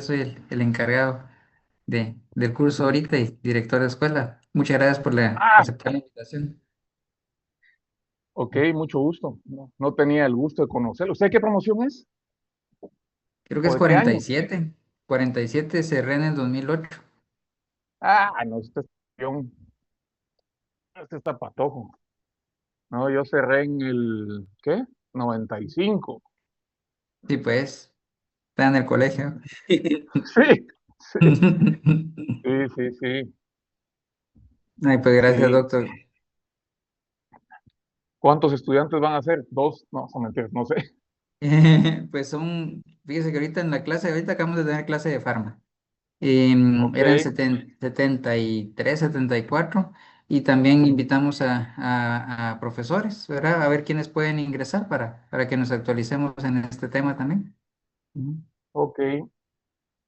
soy el encargado del curso ahorita y director de escuela. Muchas gracias por Ah, aceptar la invitación. ok, mucho gusto. No, no tenía el gusto de conocerlo. ¿Usted qué promoción es? Creo que ¿O es de qué cuarenta y año? siete. 47 cerré en el 2008. Ah, no, este está patojo. No, yo cerré en el, ¿qué? 95. Sí, pues, está en el colegio. Sí, sí, sí, sí, sí, Ay, pues gracias, sí. doctor. ¿Cuántos estudiantes van a ser? ¿Dos? No, son mentiras, no sé. Pues fíjese que ahorita en la clase, ahorita acabamos de tener clase de farma. Ok, Eran 73, 74 y también invitamos a profesores, ¿verdad? A ver quiénes pueden ingresar para que nos actualicemos en este tema también. Ujú. ok.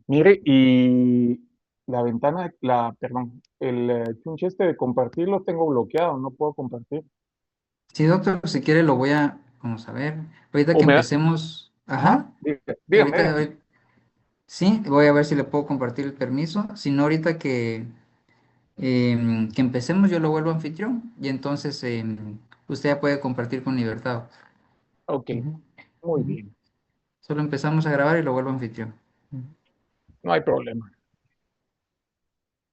Mire, y perdón, el chunche este de compartir lo tengo bloqueado, no puedo compartir. Sí, doctor, si quiere lo vamos a ver, ahorita O que me da, empecemos, ajá, ajá, dígame, dígame. sí, voy a ver si le puedo compartir el permiso, si no ahorita que empecemos yo lo vuelvo anfitrión y entonces usted ya puede compartir con libertad. Ok, Ujú, muy ujú. bien, Solo empezamos a grabar y lo vuelvo anfitrión. Ujú. no hay problema.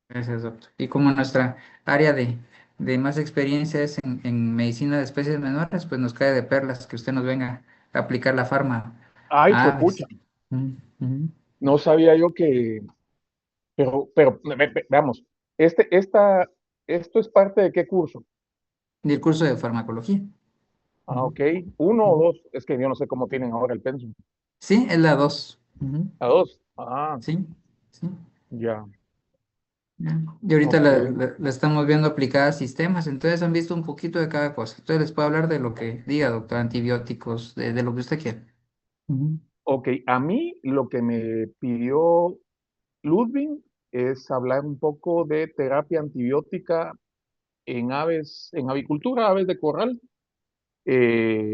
Gracias, doctor. Y como nuestra área de más experiencia es en medicina de especies menores, pues nos cae de perlas que usted nos venga a aplicar la farma Ay, a fue pucha, aves. Ujú, ujú. no sabía yo que, pero veamos, esto es parte de qué curso. Y el curso de farmacología. Ah, Ujú, ok, uno o ujú. dos, es que yo no sé cómo tienen ahora el pensum. Sí, es la 2. A dos, ah, Sí, sí. ya, Ya. Y ahorita ok, la estamos viendo aplicada a sistemas, entonces han visto un poquito de cada cosa. Entonces les puedo hablar de lo que diga, doctor, antibióticos, de lo que usted quiera. Ujú. ok, a mí lo que me pidió Ludwig es hablar un poco de terapia antibiótica en aves, en avicultura, aves de corral,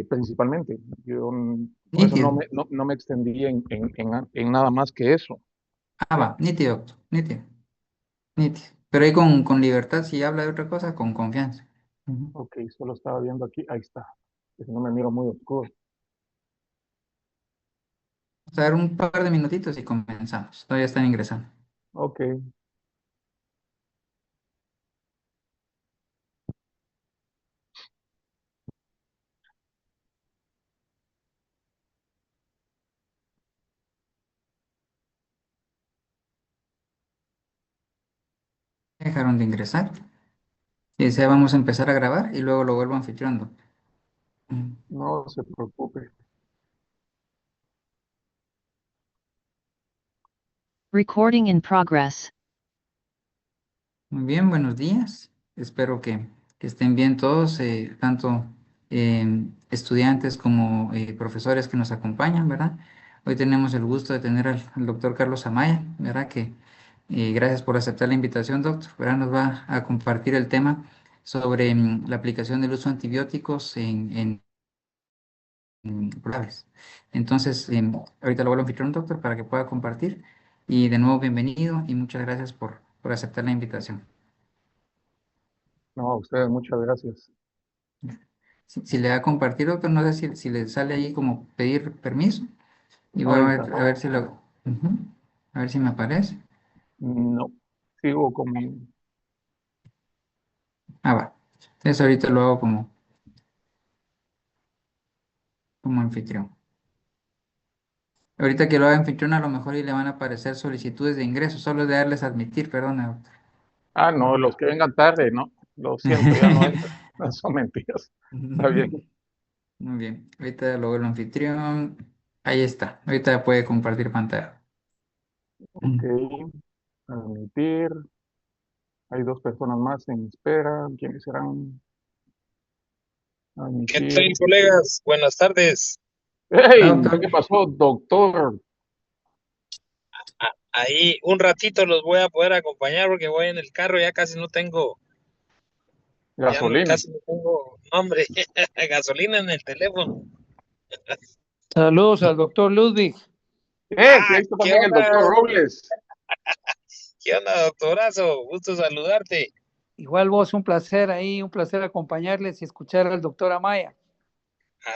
principalmente. Por eso Nítido. no me extendí en nada más que eso. Ah, va, nítido, doctor, nítido. Nítido. Pero ahí con libertad, si habla de otra cosa, con confianza. Ujú. Ok, solo estaba viendo aquí, ahí está. Que si no me miro muy oscuro. Vamos a dar un par de minutitos y comenzamos. Todavía están ingresando. Ok, Dejaron de ingresar. Y desea vamos a empezar a grabar y luego lo vuelvo anfitrión. Ujú. no se preocupe. Recording in progress. Muy bien, buenos días. Espero que estén bien todos, tanto estudiantes como profesores que nos acompañan, ¿verdad? Hoy tenemos el gusto de tener al doctor Carlos Amaya, ¿verdad? Gracias por aceptar la invitación, doctor. ¿Verdad? Nos va a compartir el tema sobre la aplicación del uso de antibióticos por aves. Entonces, ahorita lo vuelvo a anfitrión, doctor, para que pueda compartir. Y de nuevo, bienvenido y muchas gracias por aceptar la invitación. No, a ustedes, muchas gracias. Si le da a compartir, doctor, no sé si le sale ahí como pedir permiso. Y voy Ahí está. a ver si ujú, a ver si me aparece. No, sigo con mi... Ah, va. Entonces ahorita lo hago como anfitrión. Ahorita que lo haga anfitrión, a lo mejor y le van a aparecer solicitudes de ingreso. Solo es de darles a admitir, perdón, doctor. Ah, no, los que vengan tarde, no. Lo siento, ya no entran. No son mentiras. Está bien. Muy bien. Ahorita lo vuelvo anfitrión. Ahí está. Ahorita puede compartir pantalla. Ok, admitir. Hay dos personas más en espera. ¿Quiénes serán? ¿Qué tal, Admitir. colegas? Buenas tardes. Hola, ¡Hey! doctor. ¿Qué pasó, doctor? Ahí un ratito los voy a poder acompañar porque voy en el carro, ya casi no tengo, Gasolina. casi no tengo nombre, gasolina en el teléfono. Saludos al doctor Ludwig. Sí, Ah, ahí está también el doctor Robles. ¿Qué onda, doctorazo? Gusto saludarte. Igual vos, un placer ahí, un placer acompañarles y escuchar al doctor Amaya.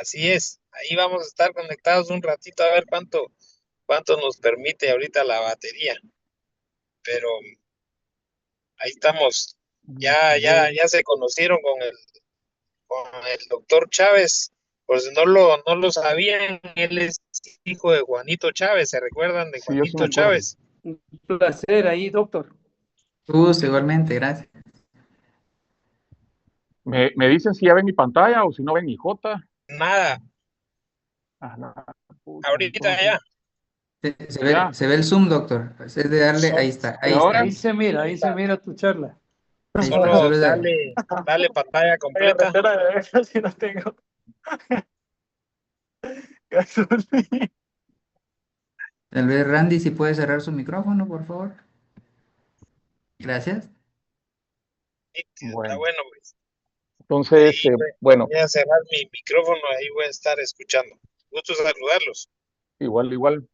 Así es. Ahí vamos a estar conectados un ratito a ver cuánto nos permite ahorita la batería. Pero ahí estamos. Ya se conocieron con el doctor Chávez. Por si no lo sabían, él es hijo de Juanito Chávez. ¿Se recuerdan de Sí, yo sí me Juanito acuerdo. Chávez? Un placer ahí, doctor. Gusto, igualmente, gracias. Me dicen si ya ven mi pantalla o si no ven mi J. Nada, Ah, no, pucha, ahorita entonces, ya. ya. Se ve el Zoom, doctor. Es de darle, So- ¿Y ahí ahora? está, Ahí se mira tu charla. ahí está. Solo Solo es de, dale pantalla completa. Si no tengo gasolina. tal vez Randy, si puede cerrar su micrófono, por favor. Gracias. Está Bueno, bueno, pues. entonces, bueno, Voy a cerrar mi micrófono, ahí voy a estar escuchando. Gusto saludarlos. igual.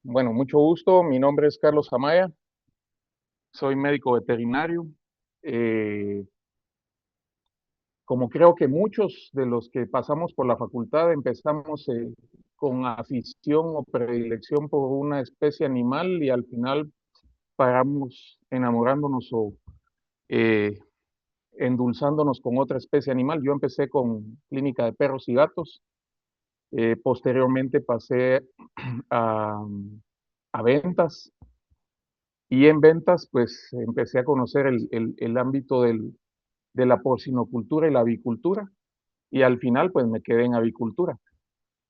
Bueno, mucho gusto. Mi nombre es Carlos Amaya. Soy médico veterinario. Eh, Como creo que muchos de los que pasamos por la facultad empezamos con afición o predilección por una especie animal y al final paramos enamorándonos o eh, endulzándonos con otra especie animal. Yo empecé con clínica de perros y gatos. Posteriormente pasé a, a ventas y en ventas pues empecé a conocer el ámbito de la porcinocultura y la avicultura y al final pues me quedé en avicultura.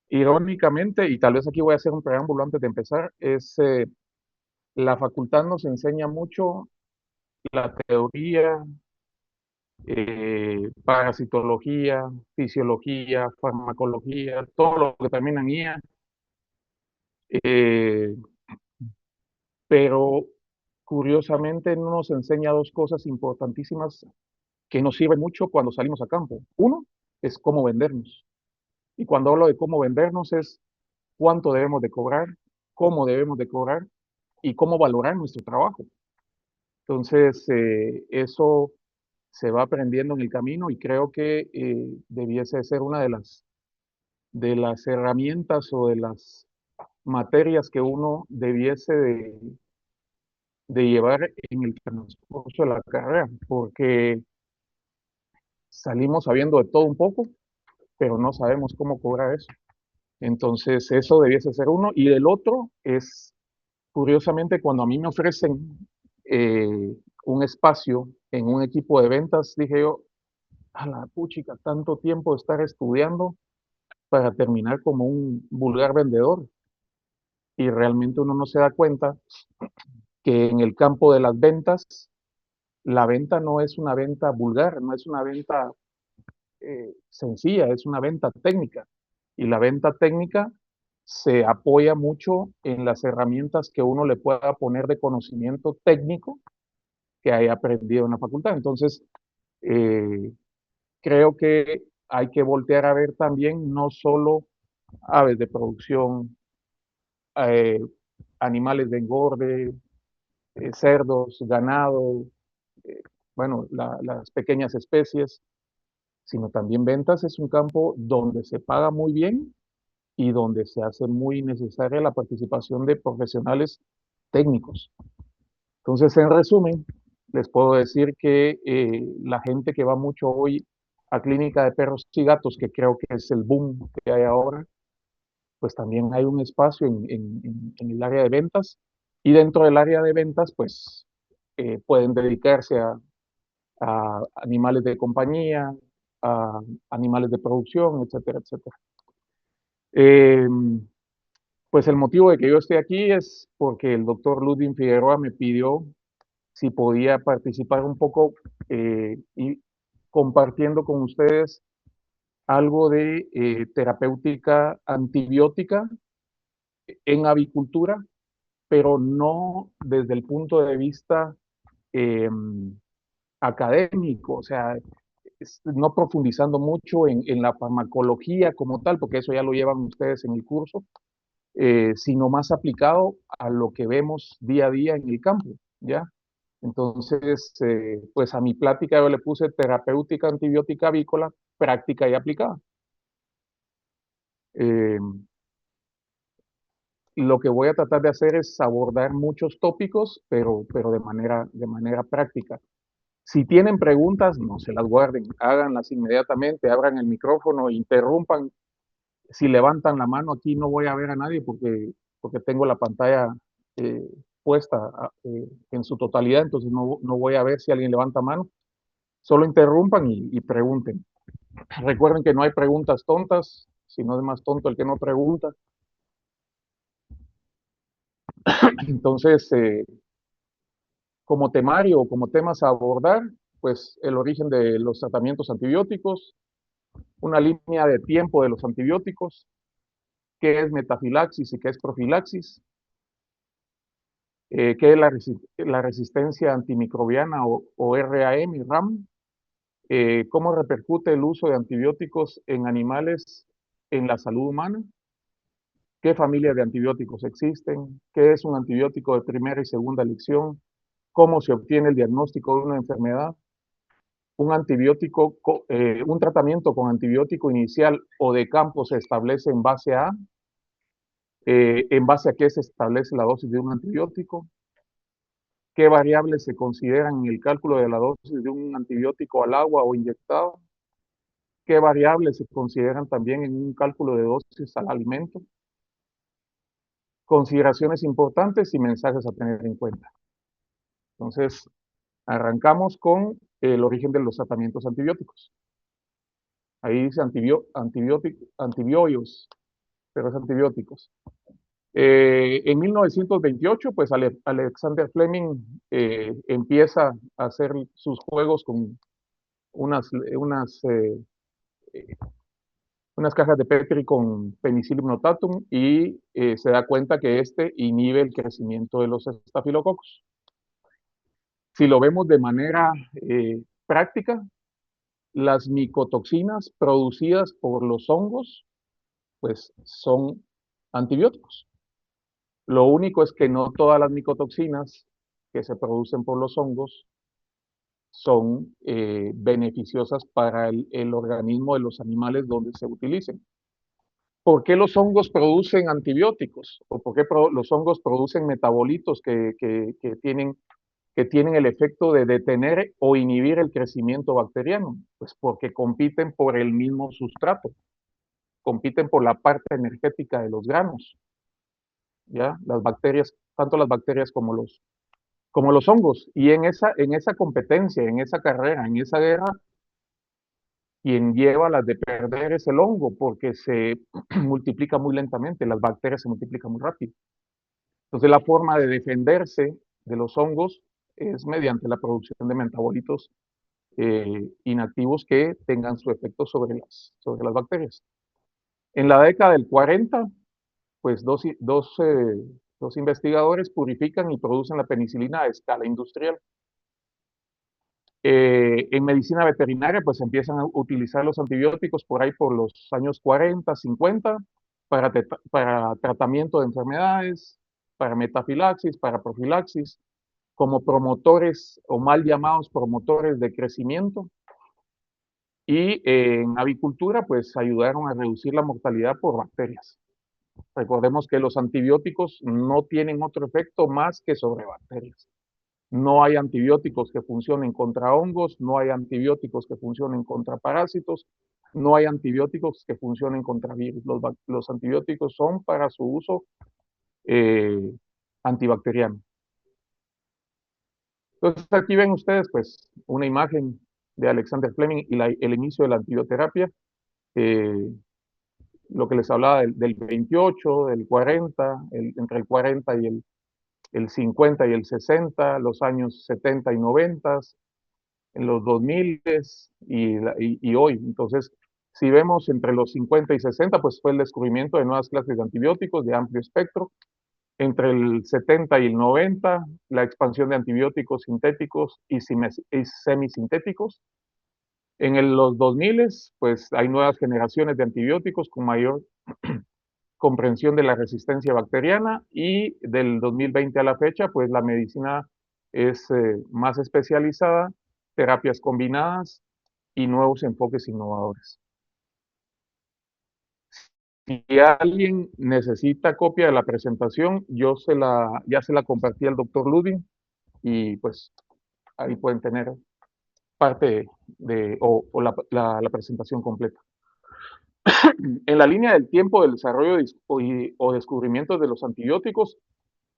Irónicamente, y tal vez aquí voy a hacer un preámbulo antes de empezar, la facultad nos enseña mucho la teoría, parasitología, fisiología, farmacología, todo lo que termina en IA, eh, pero curiosamente no nos enseña dos cosas importantísimas que nos sirven mucho cuando salimos a campo. Uno es cómo vendernos. Y cuando hablo de cómo vendernos es cuánto debemos de cobrar, cómo debemos de cobrar y cómo valorar nuestro trabajo. Entonces, eso se va aprendiendo en el camino y creo que debiese ser una de las herramientas o de las materias que uno debiese de llevar en el transcurso de la carrera, porque salimos sabiendo de todo un poco, pero no sabemos cómo cobrar eso. Entonces, eso debiese ser uno. Y el otro es, curiosamente, cuando a mí me ofrecen un espacio en un equipo de ventas, dije yo, a la puchica, tanto tiempo de estar estudiando para terminar como un vulgar vendedor. Y realmente uno no se da cuenta que en el campo de las ventas, la venta no es una venta vulgar, no es una venta sencilla, es una venta técnica. Y la venta técnica se apoya mucho en las herramientas que uno le pueda poner de conocimiento técnico que haya aprendido en la facultad. Entonces, eh, creo que hay que voltear a ver también no solo aves de producción, eh, animales de engorde, cerdos, ganado, eh, bueno, las pequeñas especies, sino también ventas es un campo donde se paga muy bien y donde se hace muy necesaria la participación de profesionales técnicos. Entonces, en resumen, les puedo decir que la gente que va mucho hoy a clínica de perros y gatos, que creo que es el boom que hay ahora, pues también hay un espacio en el área de ventas y dentro del área de ventas, pues pueden dedicarse a animales de compañía, a animales de producción, etcétera, etcétera. Eh, pues el motivo de que yo esté aquí es porque el doctor Ludwig Figueroa me pidió si podía participar un poco y compartiendo con ustedes algo de terapéutica antibiótica en avicultura, pero no desde el punto de vista eh, académico, o sea, no profundizando mucho en la farmacología como tal, porque eso ya lo llevan ustedes en el curso, sino más aplicado a lo que vemos día a día en el campo, ¿ya? Entonces, pues a mi plática yo le puse terapéutica antibiótica avícola, práctica y aplicada. Eh, lo que voy a tratar de hacer es abordar muchos tópicos, pero de manera práctica. Si tienen preguntas, no se las guarden, háganlas inmediatamente, abran el micrófono, interrumpan. Si levantan la mano, aquí no voy a ver a nadie porque tengo la pantalla eh, puesta en su totalidad, entonces no voy a ver si alguien levanta mano. Solo interrumpan y pregunten. Recuerden que no hay preguntas tontas, si no es más tonto el que no pregunta. Entonces, como temario o como temas a abordar, pues el origen de los tratamientos antibióticos, una línea de tiempo de los antibióticos, qué es metafilaxis y qué es profilaxis, qué es la resistencia antimicrobiana o RAM y RAM, cómo repercute el uso de antibióticos en animales en la salud humana, qué familias de antibióticos existen, qué es un antibiótico de primera y segunda elección, cómo se obtiene el diagnóstico de una enfermedad, un tratamiento con antibiótico inicial o de campo se establece en base a qué se establece la dosis de un antibiótico, qué variables se consideran en el cálculo de la dosis de un antibiótico al agua o inyectado, qué variables se consideran también en un cálculo de dosis al alimento, consideraciones importantes y mensajes a tener en cuenta. Entonces, arrancamos con el origen de los tratamientos antibióticos. Ahí dice antibioios, pero es antibióticos. En 1928, pues Alexander Fleming empieza a hacer sus juegos con unas cajas de Petri con Penicillium notatum y se da cuenta que este inhibe el crecimiento de los estafilococos. Si lo vemos de manera práctica, las micotoxinas producidas por los hongos, pues son antibióticos. Lo único es que no todas las micotoxinas que se producen por los hongos son beneficiosas para el organismo de los animales donde se utilicen. ¿Por qué los hongos producen antibióticos? ¿O por qué los hongos producen metabolitos que tienen el efecto de detener o inhibir el crecimiento bacteriano? Pues porque compiten por el mismo sustrato, compiten por la parte energética de los granos. ¿Ya? Las bacterias, tanto las bacterias como los hongos. Y en esa competencia, en esa carrera, en esa guerra, quien lleva las de perder es el hongo, porque se multiplica muy lentamente, las bacterias se multiplican muy rápido. Entonces la forma de defenderse de los hongos es mediante la producción de metabolitos inactivos que tengan su efecto sobre las bacterias. En la década del 40, pues dos investigadores purifican y producen la penicilina a escala industrial. En medicina veterinaria, pues empiezan a utilizar los antibióticos por ahí por los años 40, 50, para tratamiento de enfermedades, para metafilaxis, para profilaxis, como promotores o mal llamados promotores de crecimiento. Y en avicultura, pues ayudaron a reducir la mortalidad por bacterias. Recordemos que los antibióticos no tienen otro efecto más que sobre bacterias. No hay antibióticos que funcionen contra hongos, no hay antibióticos que funcionen contra parásitos, no hay antibióticos que funcionen contra virus. Los antibióticos son para su uso antibacteriano. Entonces aquí ven ustedes pues una imagen de Alexander Fleming y el inicio de la antibioterapia, lo que les hablaba del 28, del 40, entre el 40 y el 50 y el 60, los años 70 y 90, en los 2000 y hoy. Entonces, si vemos entre los 50 y 60, pues fue el descubrimiento de nuevas clases de antibióticos de amplio espectro. Entre el 70 y el 90, la expansión de antibióticos sintéticos y semisintéticos. En los 2000, pues hay nuevas generaciones de antibióticos con mayor comprensión de la resistencia bacteriana, y del 2020 a la fecha, pues la medicina es más especializada, terapias combinadas y nuevos enfoques innovadores. Si alguien necesita copia de la presentación, ya se la compartí al doctor Ludwig, y pues ahí pueden tener parte o la presentación completa. En la línea del tiempo del desarrollo o descubrimiento de los antibióticos,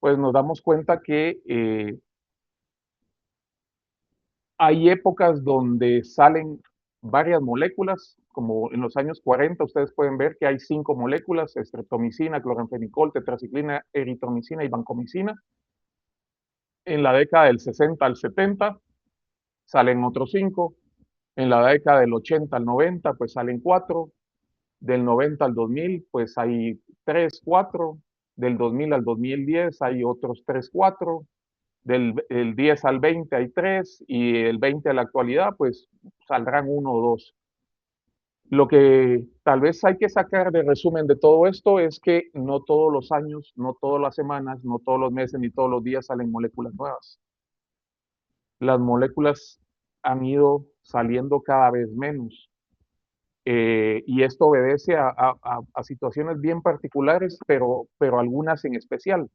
pues nos damos cuenta que hay épocas donde salen varias moléculas, como en los años 40, ustedes pueden ver que hay 5 moléculas: estreptomicina, cloranfenicol, tetraciclina, eritromicina y vancomicina. En la década del 60 al 70 salen otros 5. En la década del 80 al 90, pues salen 4. Del 90 al 2000, pues hay 3, 4. Del 2000 al 2010 hay otros 3, 4. Del 10 al 20 hay 3, y el 20 a la actualidad, pues saldrán 1 o 2. Lo que tal vez hay que sacar de resumen de todo esto es que no todos los años, no todas las semanas, no todos los meses, ni todos los días salen moléculas nuevas. Las moléculas han ido saliendo cada vez menos. Y esto obedece a situaciones bien particulares, pero algunas en especial.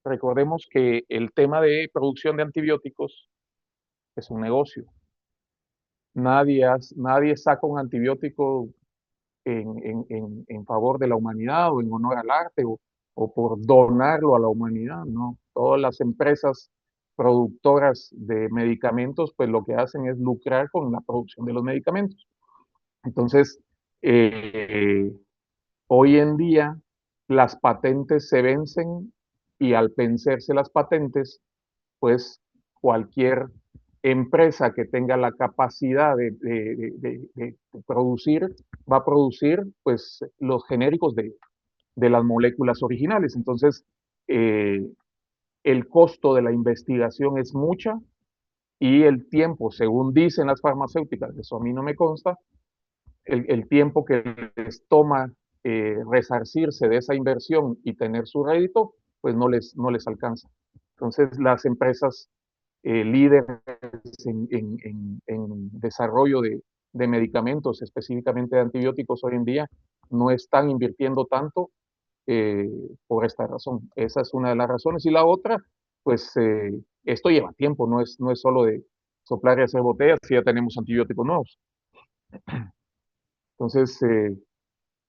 Recordemos que el tema de producción de antibióticos es un negocio. Nadie saca un antibiótico en favor de la humanidad, o en honor al arte, o por donarlo a la humanidad, no. Todas las empresas productoras de medicamentos, pues lo que hacen es lucrar con la producción de los medicamentos. Entonces, hoy en día las patentes se vencen, y al vencerse las patentes, pues cualquier empresa que tenga la capacidad de producir, va a producir pues los genéricos de las moléculas originales. Entonces, el costo de la investigación es mucha, y el tiempo, según dicen las farmacéuticas, eso a mí no me consta, el tiempo que les toma resarcirse de esa inversión y tener su rédito, pues no les alcanza. Entonces, las empresas líderes en desarrollo de medicamentos, específicamente de antibióticos, hoy en día no están invirtiendo tanto eh, por esta razón. Esa es una de las razones. Y la otra, pues esto lleva tiempo, no es solo de soplar y hacer botellas, si ya tenemos antibióticos nuevos. Entonces,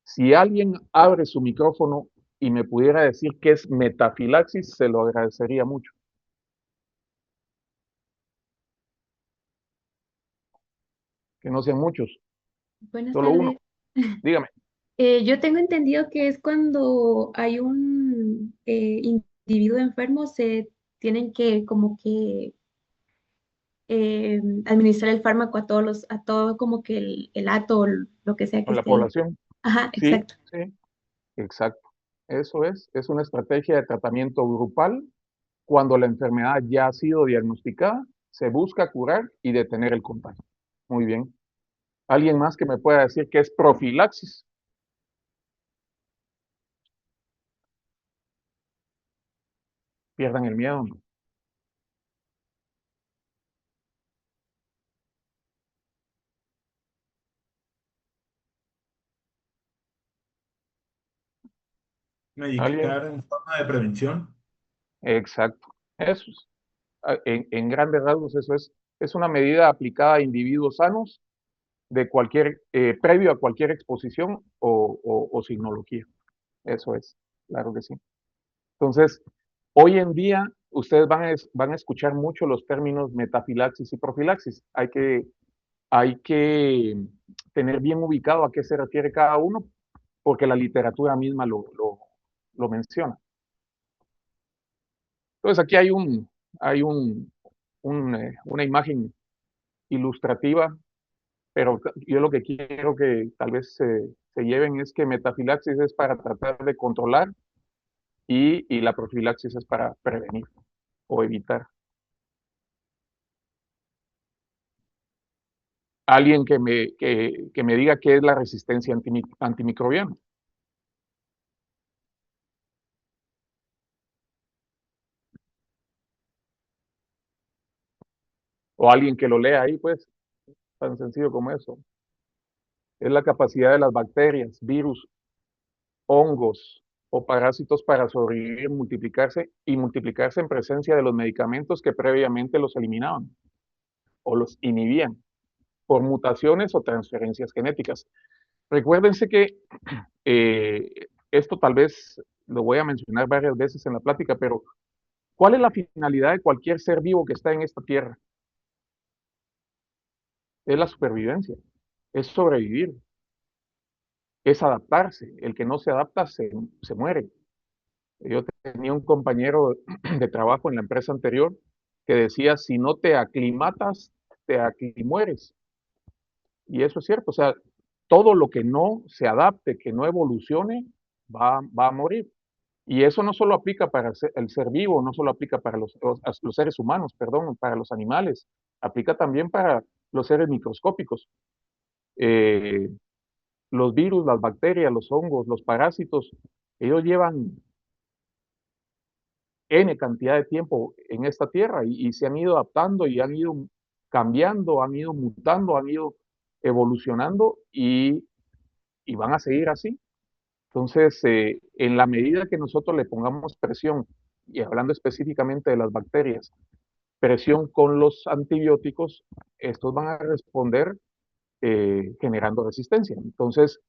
si alguien abre su micrófono y me pudiera decir qué es metafilaxis, se lo agradecería mucho. Que no sean muchos, Buenas solo tardes. uno. Dígame. Yo tengo entendido que es cuando hay un individuo enfermo, se tienen que como que administrar el fármaco a a todo como que el hato, o lo que sea que Con la esté ahí. población. Ajá, Sí, exacto. sí, exacto. Eso es una estrategia de tratamiento grupal. Cuando la enfermedad ya ha sido diagnosticada, se busca curar y detener el contagio. Muy bien. ¿Alguien más que me pueda decir qué es profilaxis? Pierdan el miedo. ¿Alguien? Medicar en forma de prevención. Exacto. Eso es. En grandes rasgos, eso es una medida aplicada a individuos sanos de previo a cualquier exposición o signología. Eso es, claro que sí. Entonces, hoy en día, ustedes van a escuchar mucho los términos metafilaxis y profilaxis. Hay que tener bien ubicado a qué se refiere cada uno, porque la literatura misma lo menciona. Entonces, aquí hay una imagen ilustrativa, pero yo lo que quiero que tal vez se lleven es que metafilaxis es para tratar de controlar, y la profilaxis es para prevenir o evitar. Alguien que me diga qué es la resistencia antimicrobiana. o alguien que lo lea ahí, pues, tan sencillo como eso. Es la capacidad de las bacterias, virus, hongos o parásitos para sobrevivir, multiplicarse y multiplicarse en presencia de los medicamentos que previamente los eliminaban o los inhibían por mutaciones o transferencias genéticas. Recuérdense que esto tal vez lo voy a mencionar varias veces en la plática, pero ¿cuál es la finalidad de cualquier ser vivo que está en esta tierra? Es la supervivencia, es sobrevivir, es adaptarse. El que no se adapta se muere. Yo tenía un compañero de trabajo en la empresa anterior que decía, si no te aclimatas, te mueres. Y eso es cierto, o sea, todo lo que no se adapte, que no evolucione, va a morir. Y eso no solo aplica para el ser vivo, no solo aplica para los seres humanos, perdón, para los animales, aplica también para los seres microscópicos. Eh, los virus, las bacterias, los hongos, los parásitos, ellos llevan N cantidad de tiempo en esta tierra y se han ido adaptando y han ido cambiando, han ido mutando, han ido evolucionando y van a seguir así. Entonces, en la medida que nosotros le pongamos presión, y hablando específicamente de las bacterias, presión con los antibióticos, estos van a responder generando resistencia. Entonces,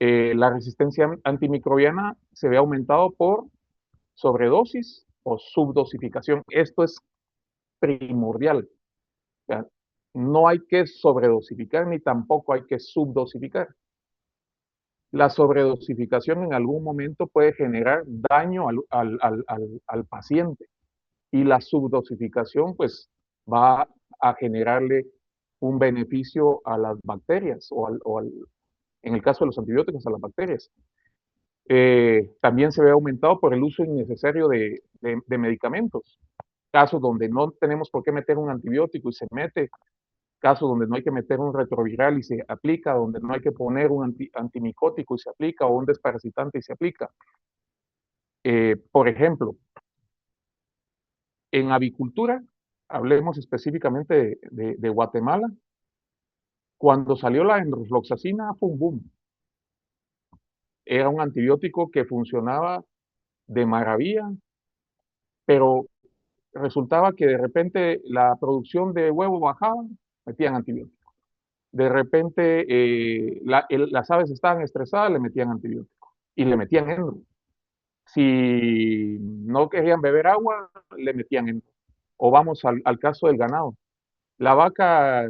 la resistencia antimicrobiana se ve aumentado por sobredosis o subdosificación. Esto es primordial. O sea, no hay que sobredosificar ni tampoco hay que subdosificar. La sobredosificación en algún momento puede generar daño al paciente y la subdosificación pues va a generarle un beneficio a las bacterias en el caso de los antibióticos a las bacterias. También se ve aumentado por el uso innecesario de medicamentos. Casos donde no tenemos por qué meter un antibiótico y se mete, casos donde no hay que meter un retroviral y se aplica, donde no hay que poner un antimicótico y se aplica, o un desparasitante y se aplica. Por ejemplo, en avicultura, hablemos específicamente de Guatemala, cuando salió la enrofloxacina fue un boom. Era un antibiótico que funcionaba de maravilla, pero resultaba que de repente la producción de huevo bajaba, metían antibióticos. De repente las aves estaban estresadas, le metían antibióticos y le metían endro. Si no querían beber agua, le metían endro. O vamos al caso del ganado. La vaca,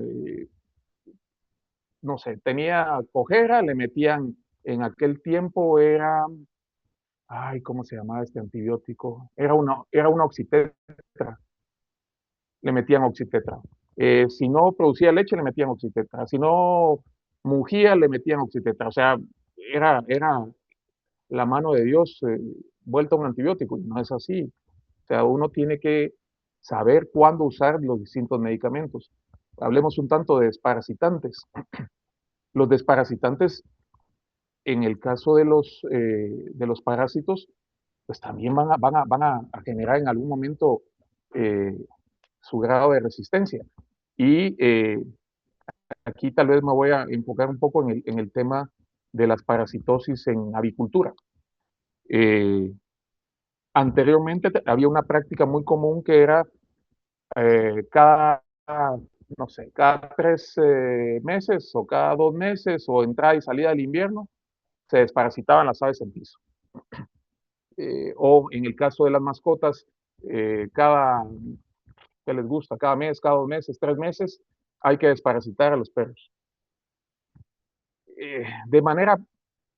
no sé, tenía cojera, le metían, en aquel tiempo era, ay, ¿cómo se llamaba este antibiótico? Era una oxitetra, le metían oxitetra. Si no producía leche, le metían oxitetra. Si no mugía, le metían oxitetra. O sea, era la mano de Dios vuelta a un antibiótico. Y no es así. O sea, uno tiene que saber cuándo usar los distintos medicamentos. Hablemos un tanto de desparasitantes. Los desparasitantes, en el caso de los parásitos, pues también van a generar en algún momento eh, su grado de resistencia. Y aquí tal vez me voy a enfocar un poco en el tema de las parasitosis en avicultura. Eh, Anteriormente había una práctica muy común que era no sé, cada 3 meses o cada 2 meses o entrada y salida del invierno se desparasitaban las aves en piso. O en el caso de las mascotas, que les gusta, cada mes, cada 2 meses, 3 meses, hay que desparasitar a los perros. De manera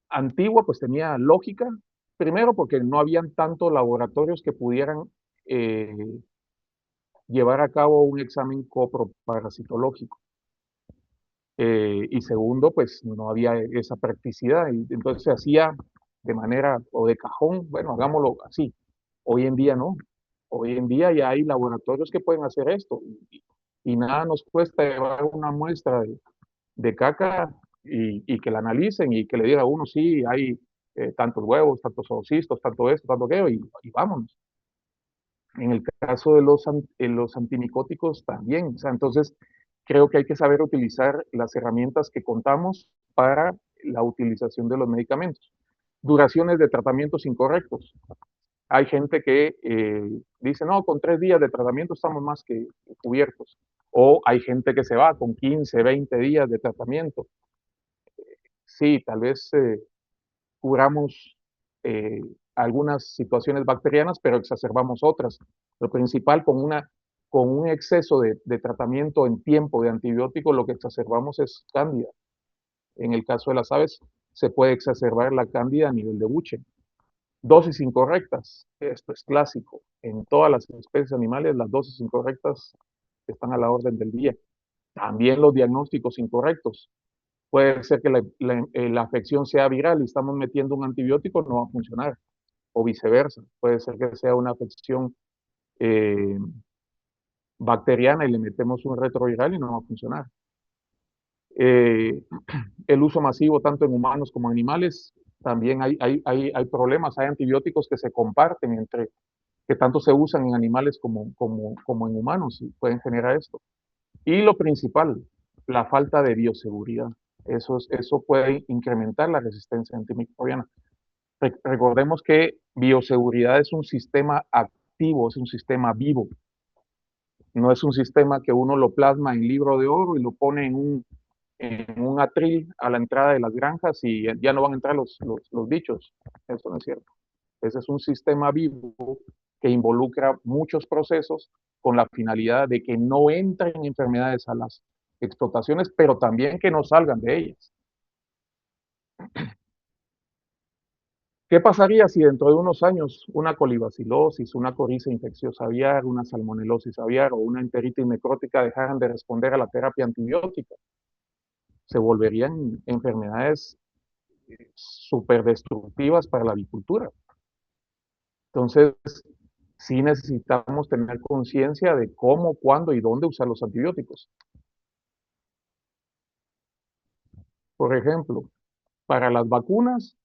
antigua, pues tenía lógica, primero porque no habían tantos laboratorios que pudieran eh, llevar a cabo un examen coproparasitológico. Y segundo, pues no había esa practicidad, y entonces se hacía de manera o de cajón, bueno, hagámoslo así. Hoy en día no. Hoy en día ya hay laboratorios que pueden hacer esto y nada nos cuesta llevar una muestra de caca y que la analicen y que le diga a uno, sí, hay tantos huevos, tantos oocitos, tanto esto, tanto aquello, y vámonos. En el caso de los antimicóticos también. O sea, entonces, creo que hay que saber utilizar las herramientas que contamos para la utilización de los medicamentos. Duraciones de tratamientos incorrectos. Hay gente que dice, no, con 3 días de tratamiento estamos más que cubiertos. O hay gente que se va con 15, 20 días de tratamiento. Sí, tal vez curamos eh, algunas situaciones bacterianas, pero exacerbamos otras. Lo principal, con un exceso de tratamiento en tiempo de antibiótico, lo que exacerbamos es cándida. En el caso de las aves, se puede exacerbar la cándida a nivel de buche. Dosis incorrectas, esto es clásico. En todas las especies animales, las dosis incorrectas están a la orden del día. También los diagnósticos incorrectos. Puede ser que la afección sea viral y estamos metiendo un antibiótico, no va a funcionar. O viceversa. Puede ser que sea una afección eh, bacteriana y le metemos un retroviral y no va a funcionar. Eh, el uso masivo tanto en humanos como en animales, también hay problemas. Hay antibióticos que se comparten que tanto se usan en animales como en humanos y pueden generar esto. Y lo principal, la falta de bioseguridad. Eso puede incrementar la resistencia antimicrobiana. Recordemos que bioseguridad es un sistema activo, es un sistema vivo. No es un sistema que uno lo plasma en libro de oro y lo pone en un atril a la entrada de las granjas y ya no van a entrar los bichos. Eso no es cierto. Ese es un sistema vivo que involucra muchos procesos con la finalidad de que no entren enfermedades a las explotaciones, pero también que no salgan de ellas. ¿Qué pasaría si dentro de unos años una colibacilosis, una coriza infecciosa aviar, una salmonelosis aviar o una enteritis necrótica dejaran de responder a la terapia antibiótica? Se volverían enfermedades súper destructivas para la avicultura. Entonces, sí necesitamos tener conciencia de cómo, cuándo y dónde usar los antibióticos. Por ejemplo, para las vacunas,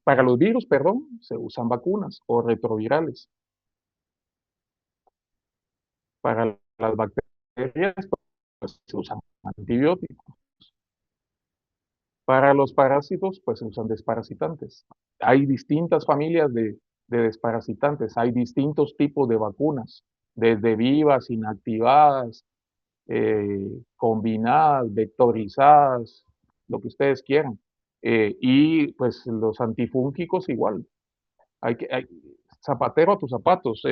para los virus, perdón, se usan vacunas o retrovirales. Para las bacterias, pues se usan antibióticos. Para los parásitos, pues se usan desparasitantes. Hay distintas familias de desparasitantes, hay distintos tipos de vacunas, desde vivas, inactivadas, combinadas, vectorizadas, lo que ustedes quieran. Y pues los antifúngicos igual. Hay zapatero a tus zapatos.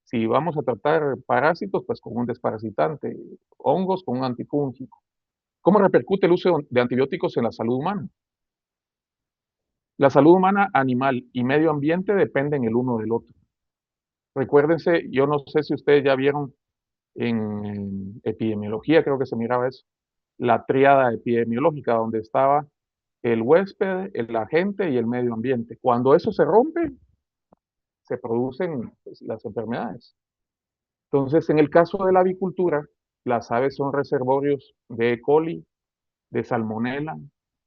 Si vamos a tratar parásitos, pues con un desparasitante, hongos con un antifúngico. ¿Cómo repercute el uso de antibióticos en la salud humana? La salud humana, animal y medio ambiente dependen el uno del otro. Recuérdense, yo no sé si ustedes ya vieron en epidemiología, creo que se miraba eso, la tríada epidemiológica, donde estaba el huésped, el agente y el medio ambiente. Cuando eso se rompe, se producen pues, las enfermedades. Entonces, en el caso de la avicultura, las aves son reservorios de E. coli, de salmonella,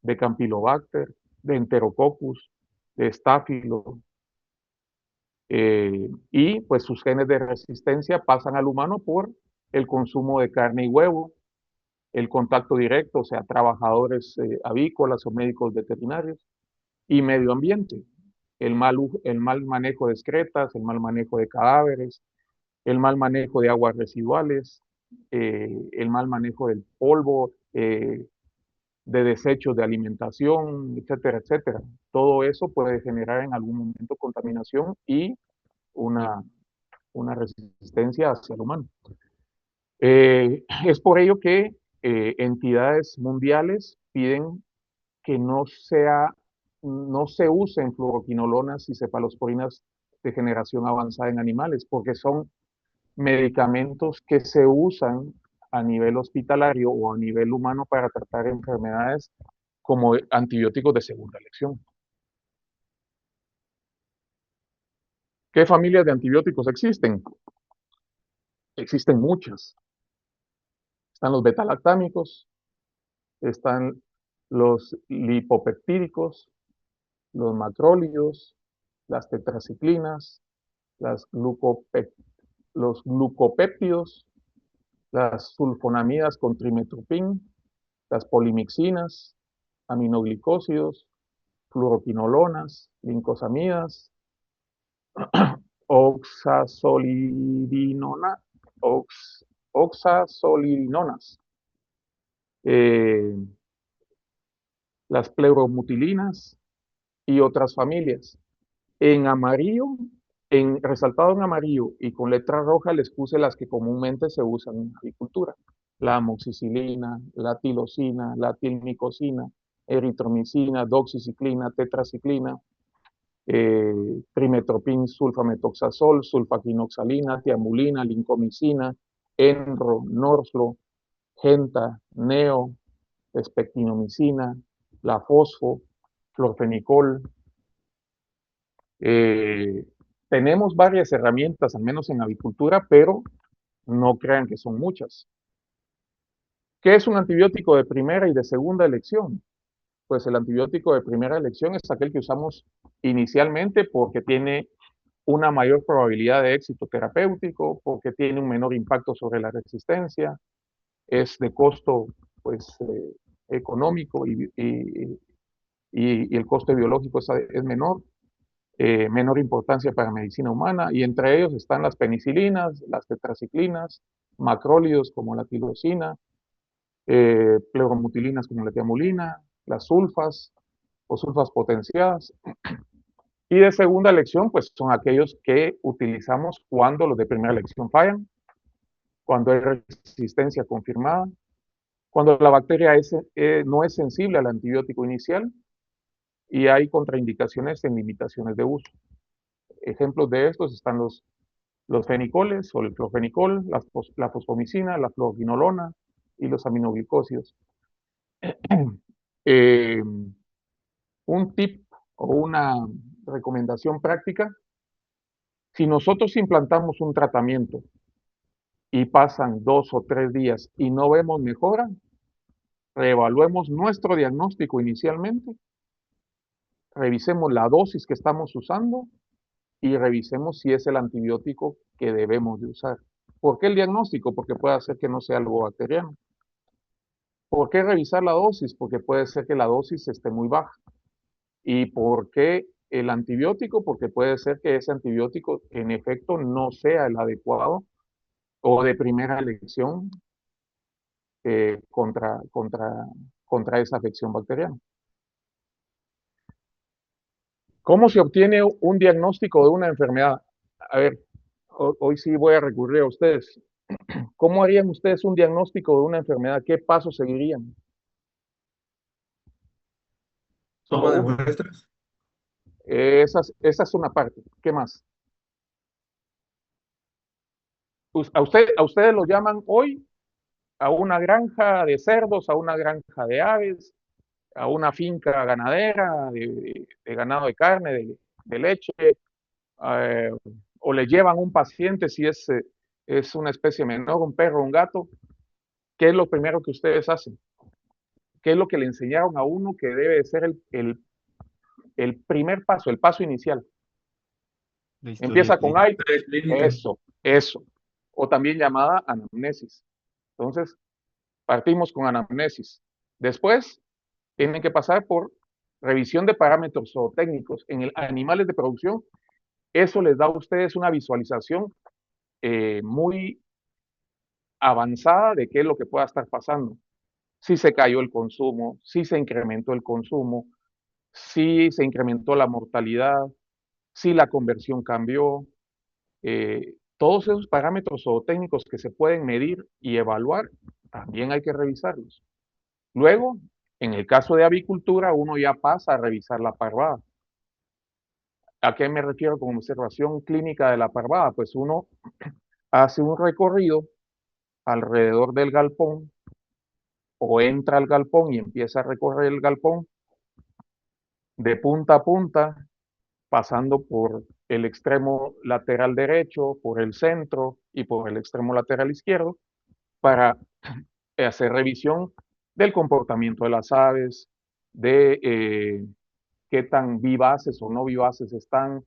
de campylobacter, de enterococcus, de estáfilo, y pues sus genes de resistencia pasan al humano por el consumo de carne y huevo, el contacto directo, o sea, trabajadores avícolas o médicos veterinarios, y medio ambiente, el mal manejo de excretas, el mal manejo de cadáveres, el mal manejo de aguas residuales, el mal manejo del polvo, de desechos de alimentación, etcétera, etcétera. Todo eso puede generar en algún momento contaminación y una, una resistencia hacia el humano. Es por ello que entidades mundiales piden que no se usen fluoroquinolonas y cefalosporinas de generación avanzada en animales, porque son medicamentos que se usan a nivel hospitalario o a nivel humano para tratar enfermedades como antibióticos de segunda elección. ¿Qué familias de antibióticos existen? Existen muchas. Están los betalactámicos, están los lipopeptídicos, los macrólidos, las tetraciclinas, los glucopéptidos, las sulfonamidas con trimetoprim, las polimixinas, aminoglicósidos, fluoroquinolonas, lincosamidas, oxazolidinona, oxazolidinonas, las pleuromutilinas y otras familias. En amarillo, resaltado en amarillo y con letra roja les puse las que comúnmente se usan en agricultura. La amoxicilina, la tilosina, la tilmicosina, eritromicina, doxiciclina, tetraciclina, trimetoprim, sulfametoxazol, sulfaquinoxalina, tiamulina, lincomicina, enro, norslo, genta, neo, espectinomicina, la fosfo, florfenicol. Tenemos varias herramientas, al menos en avicultura, pero no crean que son muchas. ¿Qué es un antibiótico de primera y de segunda elección? Pues el antibiótico de primera elección es aquel que usamos inicialmente porque tiene una mayor probabilidad de éxito terapéutico, porque tiene un menor impacto sobre la resistencia, es de costo pues, económico y el costo biológico es menor, menor importancia para medicina humana, y entre ellos están las penicilinas, las tetraciclinas, macrólidos como la tirosina, pleuromutilinas como la tiamulina, las sulfas o sulfas potenciadas. Y de segunda elección, pues son aquellos que utilizamos cuando los de primera elección fallan, cuando hay resistencia confirmada, cuando la bacteria no es sensible al antibiótico inicial y hay contraindicaciones en limitaciones de uso. Ejemplos de estos están los fenicoles o el clorfenicol, la fosfomicina, la fluoroquinolona y los aminoglicósidos. Eh, un tip o una recomendación práctica: si nosotros implantamos un tratamiento y pasan 2 o 3 días y no vemos mejora, reevaluemos nuestro diagnóstico inicialmente, revisemos la dosis que estamos usando y revisemos si es el antibiótico que debemos de usar. ¿Por qué el diagnóstico? Porque puede ser que no sea algo bacteriano. ¿Por qué revisar la dosis? Porque puede ser que la dosis esté muy baja. ¿Y por qué el antibiótico? Porque puede ser que ese antibiótico en efecto no sea el adecuado o de primera elección contra esa afección bacteriana. ¿Cómo se obtiene un diagnóstico de una enfermedad? A ver, hoy sí voy a recurrir a ustedes. ¿Cómo harían ustedes un diagnóstico de una enfermedad? ¿Qué pasos seguirían? Solo Toma de uno. muestras. Esa es una parte. ¿Qué más? A ustedes lo llaman hoy a una granja de cerdos, a una granja de aves, a una finca ganadera de ganado de carne, de leche, o le llevan un paciente si es una especie menor, un perro, un gato. ¿Qué es lo primero que ustedes hacen? ¿Qué es lo que le enseñaron a uno que debe ser el primer paso, el paso inicial? La historia Empieza con clínica. ay, eso, o también llamada anamnesis. Entonces, partimos con anamnesis. Después, tienen que pasar por revisión de parámetros zootécnicos en animales de producción. Eso les da a ustedes una visualización muy avanzada de qué es lo que pueda estar pasando. Si se cayó el consumo, si se incrementó el consumo, si se incrementó la mortalidad, si la conversión cambió. Todos esos parámetros zootécnicos que se pueden medir y evaluar, también hay que revisarlos. Luego, en el caso de avicultura, uno ya pasa a revisar la parvada. ¿A qué me refiero con observación clínica de la parvada? Pues uno hace un recorrido alrededor del galpón o entra al galpón y empieza a recorrer el galpón de punta a punta, pasando por el extremo lateral derecho, por el centro y por el extremo lateral izquierdo, para hacer revisión del comportamiento de las aves, de qué tan vivaces o no vivaces están,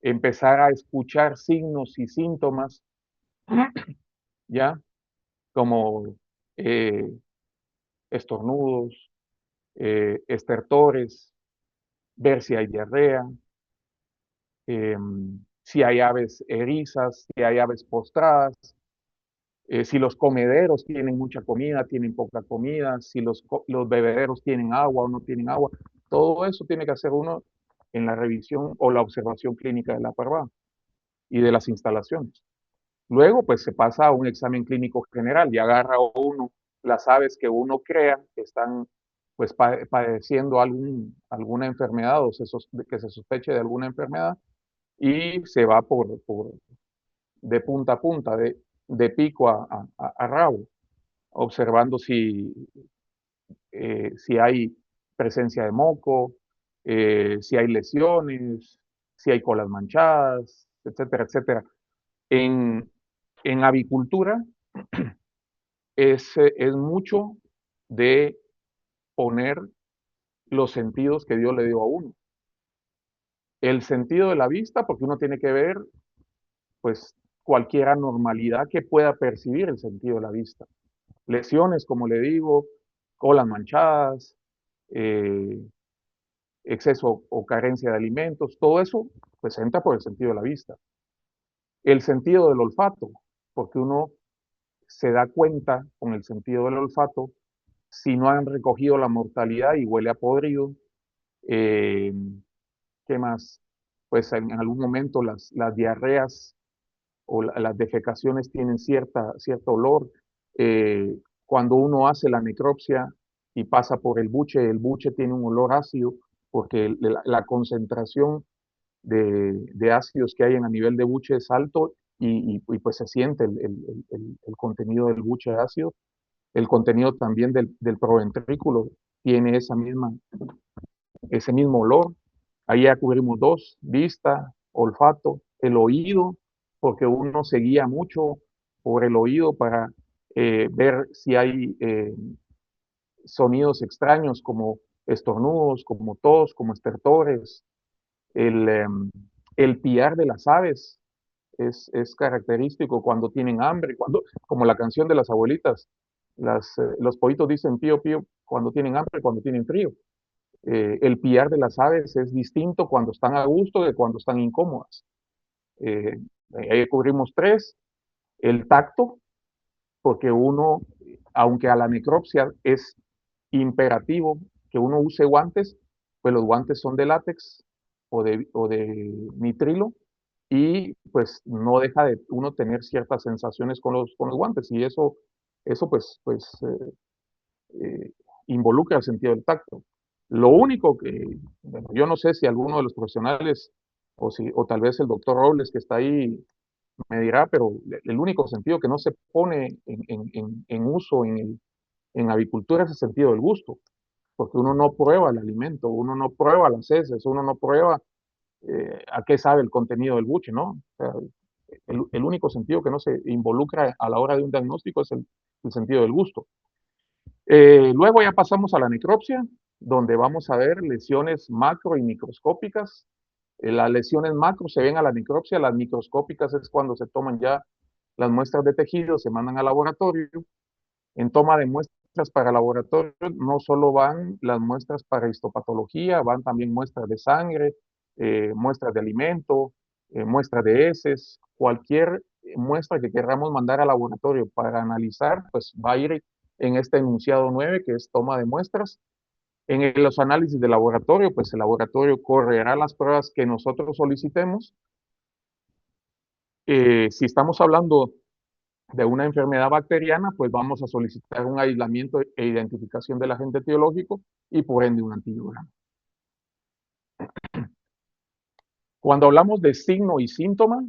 empezar a escuchar signos y síntomas, ¿ya? Como estornudos, estertores, ver si hay diarrea, si hay aves erizas, si hay aves postradas, si los comederos tienen mucha comida, tienen poca comida, si los bebederos tienen agua o no tienen agua. Todo eso tiene que hacer uno en la revisión o la observación clínica de la parvada y de las instalaciones. Luego, pues se pasa a un examen clínico general y agarra uno las aves que uno crea que están pues padeciendo alguna enfermedad o que se sospeche de alguna enfermedad y se va de punta a punta, de pico a rabo, observando si hay presencia de moco, si hay lesiones, si hay colas manchadas, etcétera, etcétera. En avicultura es mucho de poner los sentidos que Dios le dio a uno. El sentido de la vista, porque uno tiene que ver, pues, cualquier anormalidad que pueda percibir el sentido de la vista. Lesiones, como le digo, colas manchadas, eh, exceso o carencia de alimentos, todo eso, pues, entra por el sentido de la vista. El sentido del olfato, porque uno se da cuenta con el sentido del olfato si no han recogido la mortalidad y huele a podrido. Eh, ¿Qué más? Pues en algún momento las diarreas o las defecaciones tienen cierto olor. Cuando uno hace la necropsia y pasa por el buche tiene un olor ácido porque la concentración de ácidos que hay a nivel de buche es alto y pues se siente el contenido del buche ácido. El contenido también del proventrículo tiene ese mismo olor. Ahí ya cubrimos dos: vista, olfato, el oído, porque uno se guía mucho por el oído para ver si hay sonidos extraños como estornudos, como tos, como estertores. El, eh, el piar de las aves es característico cuando tienen hambre, como la canción de las abuelitas, los pollitos dicen pío, pío cuando tienen hambre, cuando tienen frío. El piar de las aves es distinto cuando están a gusto de cuando están incómodas. Eh, Ahí cubrimos tres. El tacto, porque uno, aunque a la necropsia es imperativo que uno use guantes, pues los guantes son de látex o de nitrilo y pues no deja de uno tener ciertas sensaciones con los guantes y eso involucra el sentido del tacto. Lo único que, bueno, yo no sé si alguno de los profesionales o tal vez el doctor Robles que está ahí me dirá, pero el único sentido que no se pone en uso en avicultura es el sentido del gusto, porque uno no prueba el alimento, uno no prueba las heces, uno no prueba a qué sabe el contenido del buche, ¿no? O sea, el único sentido que no se involucra a la hora de un diagnóstico es el sentido del gusto. Luego ya pasamos a la necropsia, donde vamos a ver lesiones macro y microscópicas. Las lesiones macro se ven a la necropsia, las microscópicas es cuando se toman ya las muestras de tejido, se mandan al laboratorio. En toma de muestras para laboratorio no solo van las muestras para histopatología, van también muestras de sangre, muestras de alimento, muestras de heces, cualquier muestra que queramos mandar al laboratorio para analizar, pues va a ir en este enunciado 9, que es toma de muestras. En los análisis de laboratorio, pues el laboratorio correrá las pruebas que nosotros solicitemos. Si estamos hablando de una enfermedad bacteriana, pues vamos a solicitar un aislamiento e identificación del agente etiológico y por ende un antibiograma. Cuando hablamos de signo y síntoma,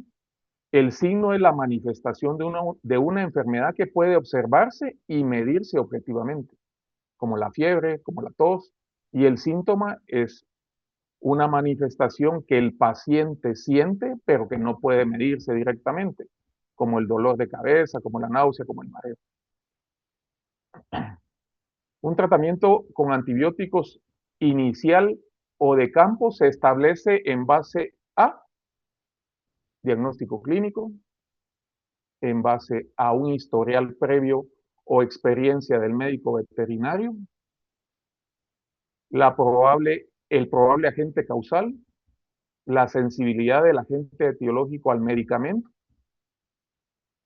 el signo es la manifestación de una enfermedad que puede observarse y medirse objetivamente, como la fiebre, como la tos, y el síntoma es una manifestación que el paciente siente, pero que no puede medirse directamente, como el dolor de cabeza, como la náusea, como el mareo. Un tratamiento con antibióticos inicial o de campo se establece en base a diagnóstico clínico, en base a un historial previo o experiencia del médico veterinario, el probable agente causal, la sensibilidad del agente etiológico al medicamento,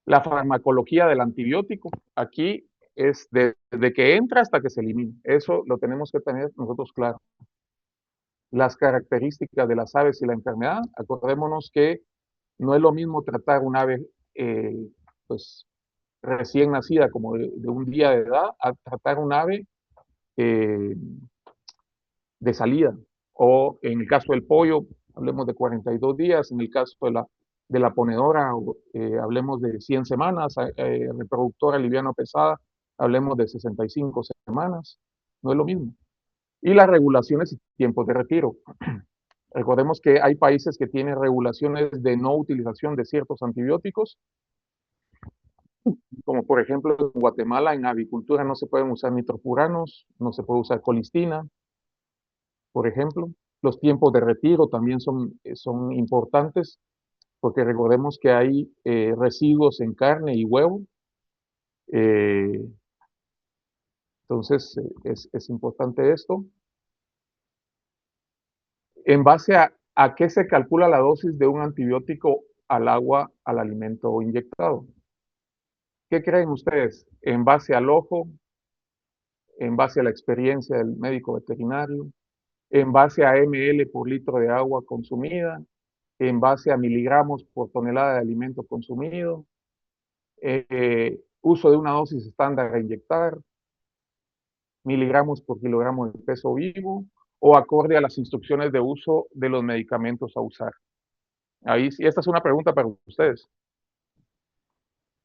la farmacología del antibiótico. Aquí es desde que entra hasta que se elimina. Eso lo tenemos que tener nosotros claro. Las características de las aves y la enfermedad. Acordémonos que no es lo mismo tratar un ave pues, recién nacida, como de un día de edad, a tratar un ave de salida. O en el caso del pollo, hablemos de 42 días. En el caso de la ponedora, hablemos de 100 semanas. Reproductora liviana o pesada, hablemos de 65 semanas. No es lo mismo. Y las regulaciones y tiempos de retiro. Recordemos que hay países que tienen regulaciones de no utilización de ciertos antibióticos, como por ejemplo en Guatemala en avicultura no se pueden usar nitropuranos, no se puede usar colistina, por ejemplo. Los tiempos de retiro también son importantes, porque recordemos que hay residuos en carne y huevo. Entonces, es importante esto. ¿En base a qué se calcula la dosis de un antibiótico al agua, al alimento inyectado? ¿Qué creen ustedes? ¿En base al ojo? ¿En base a la experiencia del médico veterinario? ¿En base a ml por litro de agua consumida? ¿En base a miligramos por tonelada de alimento consumido? Uso de una dosis estándar a inyectar, miligramos por kilogramo de peso vivo, o acorde a las instrucciones de uso de los medicamentos a usar. Ahí sí, esta es una pregunta para ustedes,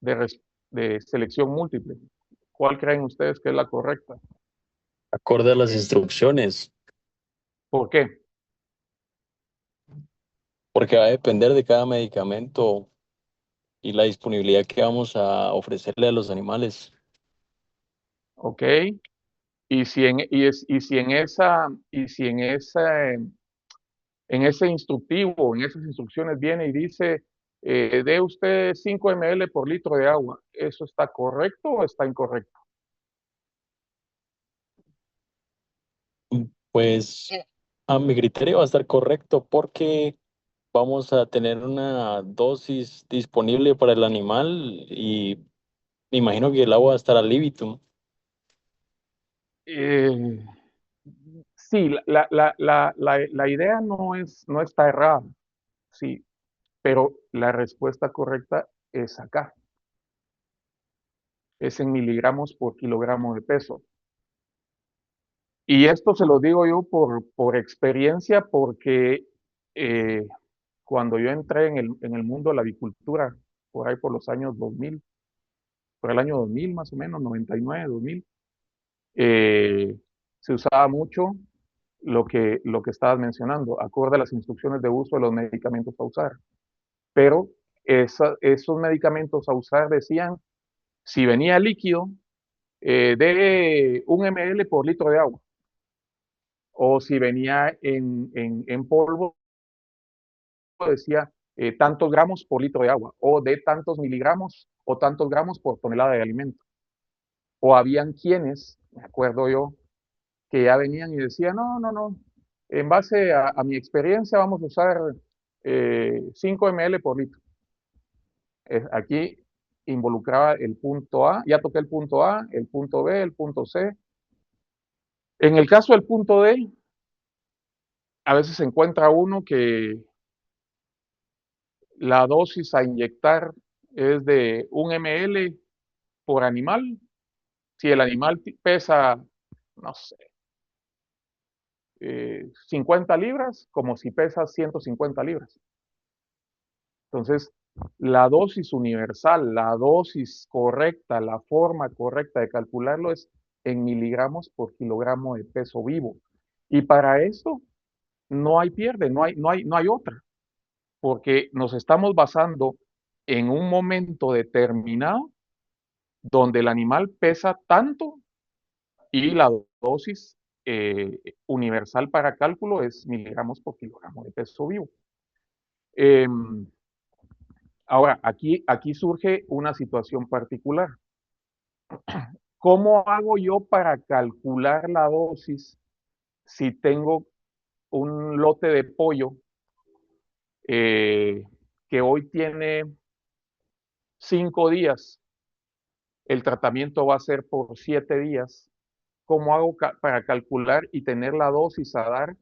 de selección múltiple. ¿Cuál creen ustedes que es la correcta? Acorde a las instrucciones, ¿Por qué? porque va a depender de cada medicamento y la disponibilidad que vamos a ofrecerle a los animales. ¿Ok? Y si en ese instructivo, en esas instrucciones viene y dice, dé usted 5 ml por litro de agua, ¿eso está correcto o está incorrecto? Pues a mi criterio va a estar correcto porque vamos a tener una dosis disponible para el animal y me imagino que el agua estará al libitum. Eh, sí, la idea no está errada, sí, pero la respuesta correcta es acá, es en miligramos por kilogramo de peso. Y esto se lo digo yo por experiencia, porque cuando yo entré en el mundo de la avicultura, por ahí por los años 2000, por el año 2000 más o menos, 99, 2000, se usaba mucho lo que estabas mencionando, acorde a las instrucciones de uso de los medicamentos a usar. Pero esos medicamentos a usar decían, si venía líquido, de 1 ml por litro de agua. O si venía en polvo, decía tantos gramos por litro de agua, o de tantos miligramos o tantos gramos por tonelada de alimento. O habían quienes, me acuerdo yo, que ya venían y decían, no, en base a mi experiencia vamos a usar 5 ml por litro. Aquí involucraba el punto A, ya toqué el punto A, el punto B, el punto C. En el caso del punto D, a veces se encuentra uno que la dosis a inyectar es de 1 ml por animal. Si el animal pesa, no sé, 50 libras, como si pesa 150 libras. Entonces, la dosis universal, la dosis correcta, la forma correcta de calcularlo es en miligramos por kilogramo de peso vivo. Y para esto no hay pierde, no hay otra, porque nos estamos basando en un momento determinado donde el animal pesa tanto y la dosis universal para cálculo es miligramos por kilogramo de peso vivo. Ahora, aquí surge una situación particular. ¿Cómo hago yo para calcular la dosis si tengo un lote de pollo que hoy tiene 5 días? El tratamiento va a ser por 7 días. ¿Cómo hago para calcular y tener la dosis a dar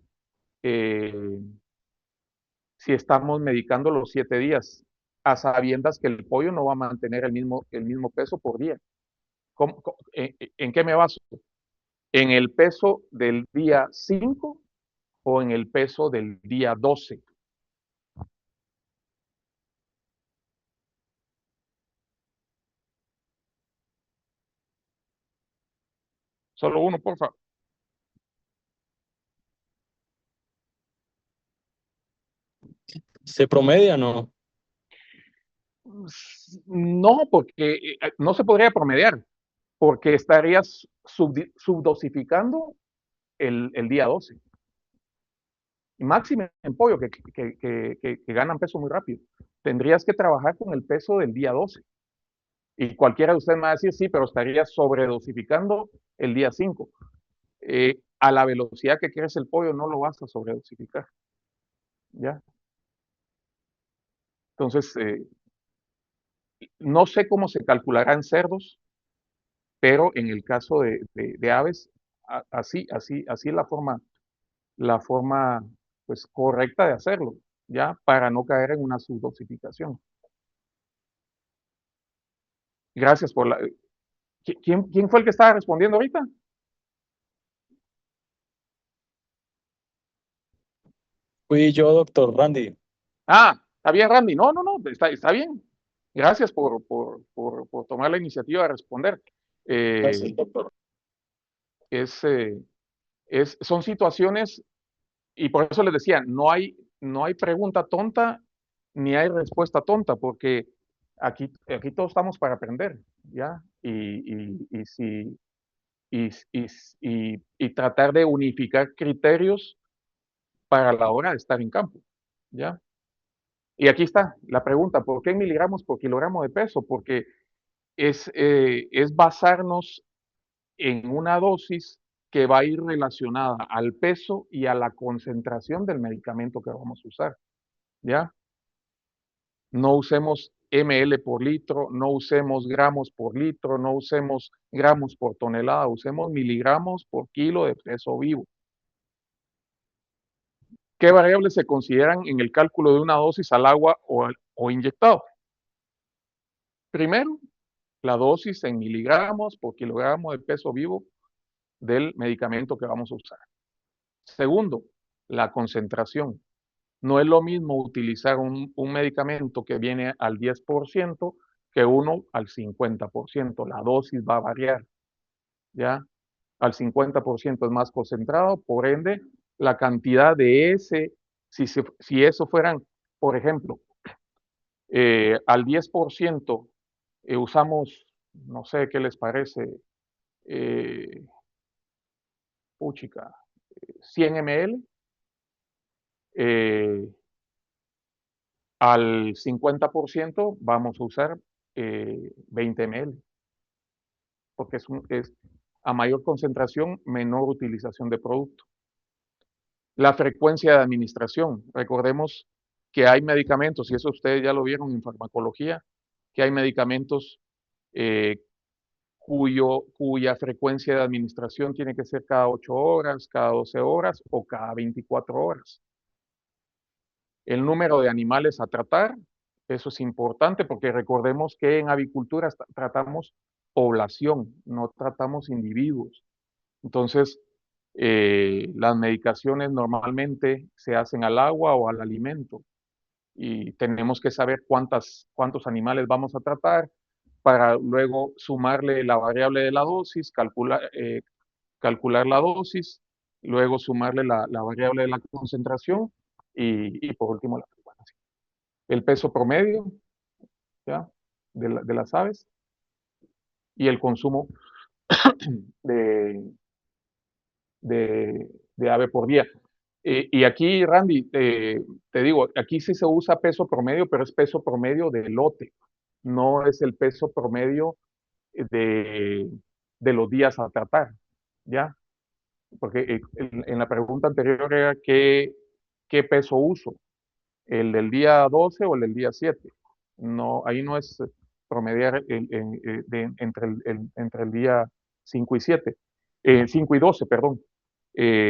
si estamos medicando los 7 días, a sabiendas que el pollo no va a mantener el mismo peso por día? ¿En qué me baso? ¿En el peso del día 5 o en el peso del día 12? Solo uno, por favor. ¿Se promedia o no? No, porque no se podría promediar, porque estarías subdosificando el día 12. Y máximo en pollo, que ganan peso muy rápido. Tendrías que trabajar con el peso del día 12. Y cualquiera de ustedes me va a decir, sí, pero estarías sobredosificando el día 5. A la velocidad que crece el pollo no lo vas a sobredosificar. ¿Ya? Entonces, no sé cómo se calculará en cerdos, pero en el caso de aves, así es la forma pues, correcta de hacerlo, ¿ya? Para no caer en una subdosificación. Gracias por la... ¿Quién fue el que estaba respondiendo ahorita? Fui yo, doctor Randy. Ah, está bien, Randy. No, está bien. Gracias por tomar la iniciativa de responder. Gracias, doctor. Son situaciones, y por eso les decía, no hay pregunta tonta ni hay respuesta tonta, porque aquí todos estamos para aprender, ¿ya? Y tratar de unificar criterios para la hora de estar en campo, ¿ya? Y aquí está la pregunta, ¿por qué en miligramos por kilogramo de peso? Porque es basarnos en una dosis que va a ir relacionada al peso y a la concentración del medicamento que vamos a usar, ¿ya? No usemos ml por litro, no usemos gramos por litro, no usemos gramos por tonelada, usemos miligramos por kilo de peso vivo. ¿Qué variables se consideran en el cálculo de una dosis al agua o inyectado? Primero, la dosis en miligramos por kilogramo de peso vivo del medicamento que vamos a usar. Segundo, la concentración. No es lo mismo utilizar un medicamento que viene al 10% que uno al 50%. La dosis va a variar, ¿ya? Al 50% es más concentrado, por ende, la cantidad de si eso fueran, por ejemplo, al 10% usamos, no sé qué les parece, eh, puchica, 100 ml, al 50% vamos a usar 20 ml, porque es a mayor concentración, menor utilización de producto. La frecuencia de administración. Recordemos que hay medicamentos, y eso ustedes ya lo vieron en farmacología, que hay medicamentos cuya frecuencia de administración tiene que ser cada 8 horas, cada 12 horas o cada 24 horas. El número de animales a tratar, eso es importante porque recordemos que en avicultura tratamos población, no tratamos individuos. Entonces, las medicaciones normalmente se hacen al agua o al alimento y tenemos que saber cuántos animales vamos a tratar para luego sumarle la variable de la dosis, calcular la dosis, luego sumarle la variable de la concentración y por último la frecuencia. El peso promedio, ¿ya? De las aves y el consumo de, de ave por día. Y aquí, Randy, te digo, aquí sí se usa peso promedio, pero es peso promedio de lote, no es el peso promedio de, de los días a tratar, ¿ya? Porque en la pregunta anterior era qué peso uso, el del día 12 o el del día 7. No, ahí no es promediar entre el día 5 y 7, 5 y 12, perdón,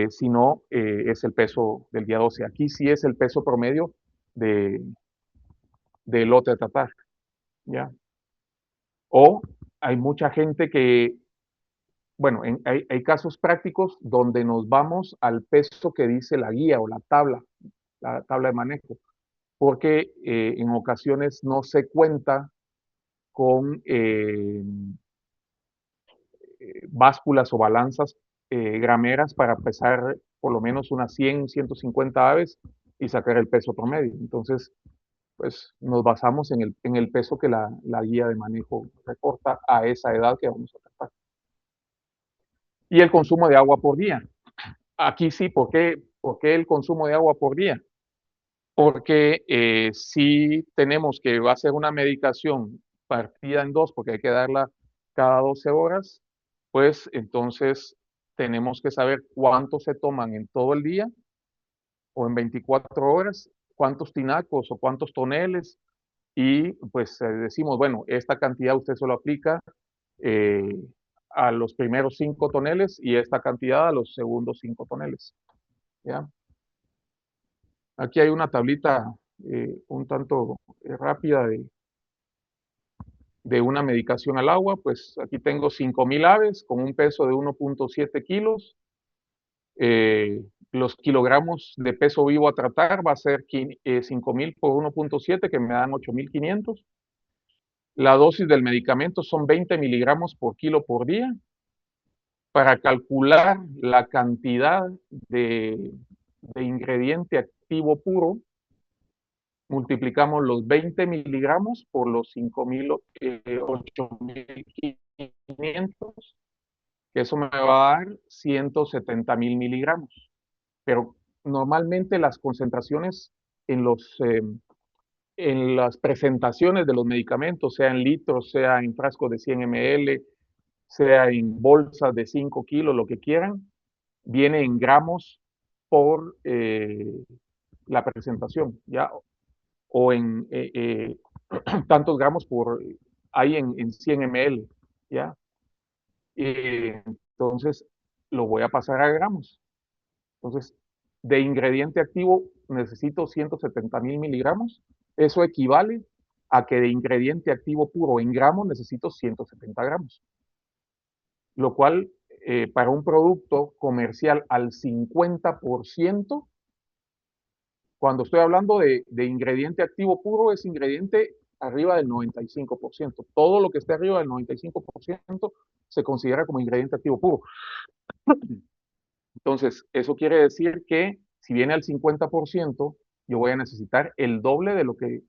sino es el peso del día 12. Aquí sí es el peso promedio de, de lote a tratar, ¿ya? O hay mucha gente que, bueno, hay casos prácticos donde nos vamos al peso que dice la guía o la tabla de manejo, porque en ocasiones no se cuenta con básculas o balanzas grameras para pesar por lo menos unas 100, 150 aves y sacar el peso promedio. Entonces, pues nos basamos en el peso que la guía de manejo reporta a esa edad que vamos a tratar. Y el consumo de agua por día. Aquí sí, ¿por qué el consumo de agua por día? Porque si tenemos que va a ser una medicación partida en dos, porque hay que darla cada 12 horas, pues entonces tenemos que saber cuánto se toman en todo el día o en 24 horas, cuántos tinacos o cuántos toneles, y pues decimos, bueno, esta cantidad usted solo aplica eh, a los primeros 5 toneles y esta cantidad a los segundos 5 toneles, ¿ya? Aquí hay una tablita un tanto rápida de una medicación al agua, pues aquí tengo 5,000 aves con un peso de 1.7 kilos. Los kilogramos de peso vivo a tratar va a ser 5,000 por 1.7, que me dan 8,500. La dosis del medicamento son 20 miligramos por kilo por día. Para calcular la cantidad de ingrediente activo puro, multiplicamos los 20 miligramos por los 5,000, 8,500, que eso me va a dar 170,000 miligramos. Pero normalmente las concentraciones en, en las presentaciones de los medicamentos, sea en litros, sea en frascos de 100 ml, sea en bolsas de 5 kilos, lo que quieran, viene en gramos por la presentación, ¿ya? O en tantos gramos por ahí en 100 ml, ¿ya? Entonces, lo voy a pasar a gramos. Entonces, de ingrediente activo necesito 170,000 miligramos. Eso equivale a que de ingrediente activo puro en gramos necesito 170 gramos. Lo cual, para un producto comercial al 50%, cuando estoy hablando de ingrediente activo puro, es ingrediente arriba del 95%. Todo lo que esté arriba del 95% se considera como ingrediente activo puro. Entonces, eso quiere decir que si viene al 50%, yo voy a necesitar el doble de lo que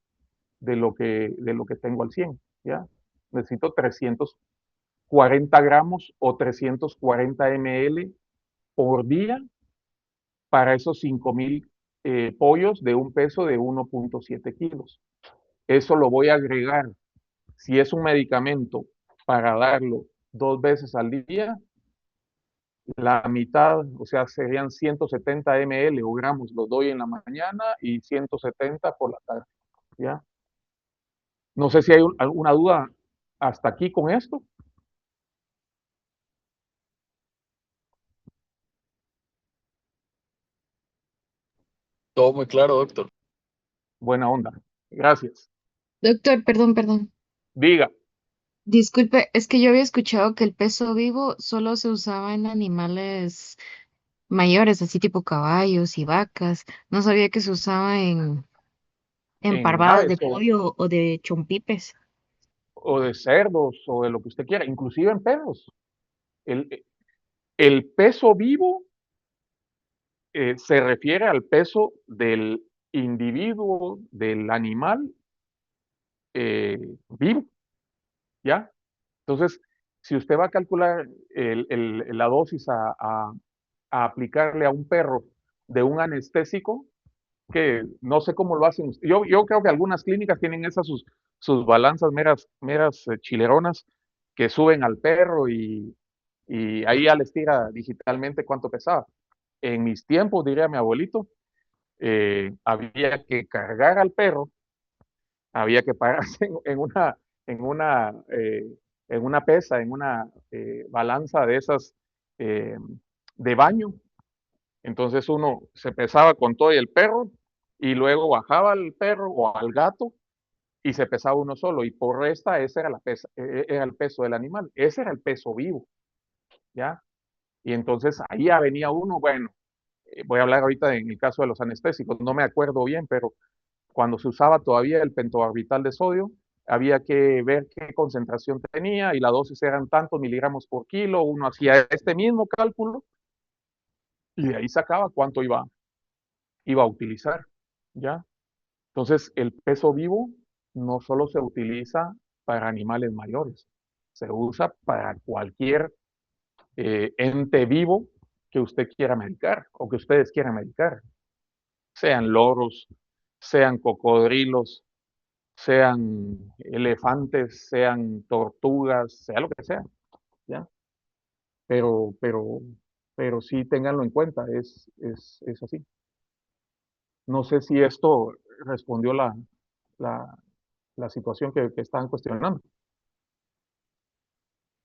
tengo al 100, ¿ya? Necesito 340 gramos o 340 ml por día para esos 5,000 pollos de un peso de 1.7 kilos. Eso lo voy a agregar. Si es un medicamento para darlo 2 veces al día, la mitad, o sea, serían 170 ml o gramos, los doy en la mañana y 170 por la tarde, ¿ya? No sé si hay alguna duda hasta aquí con esto. Todo muy claro, doctor. Buena onda. Gracias. Doctor, perdón. Diga. Disculpe, es que yo había escuchado que el peso vivo solo se usaba en animales mayores, así tipo caballos y vacas. No sabía que se usaba en En parvadas de aves pollo o de chompipes. o de cerdos o de lo que usted quiera, inclusive en perros. El, el peso vivo se refiere al peso del individuo, del animal vivo, ¿ya? Entonces, si usted va a calcular la dosis a aplicarle a un perro de un anestésico, que no sé cómo lo hacen. Yo creo que algunas clínicas tienen esas sus balanzas meras chileronas que suben al perro y ahí ya les tira digitalmente cuánto pesaba. En mis tiempos, diría mi abuelito, había que cargar al perro, había que pararse en una, eh, en una pesa, en una balanza de esas eh, de baño. Entonces uno se pesaba con todo y el perro y luego bajaba al perro o al gato y se pesaba uno solo. Y por esta, ese era, era el peso del animal. Ese era el peso vivo, ¿ya? Y entonces ahí ya venía uno, bueno, voy a hablar ahorita en el caso de los anestésicos, no me acuerdo bien, pero cuando se usaba todavía el pentobarbital de sodio, había que ver qué concentración tenía y la dosis eran tantos miligramos por kilo, uno hacía este mismo cálculo y de ahí sacaba cuánto iba a utilizar, ¿ya? Entonces, el peso vivo no solo se utiliza para animales mayores, se usa para cualquier ente vivo que usted quiera medicar o que ustedes quieran medicar, sean loros, sean cocodrilos, sean elefantes, sean tortugas, sea lo que sea, ¿ya? Pero, pero, pero sí ténganlo en cuenta, es así. No sé si esto respondió la, la situación que estaban cuestionando.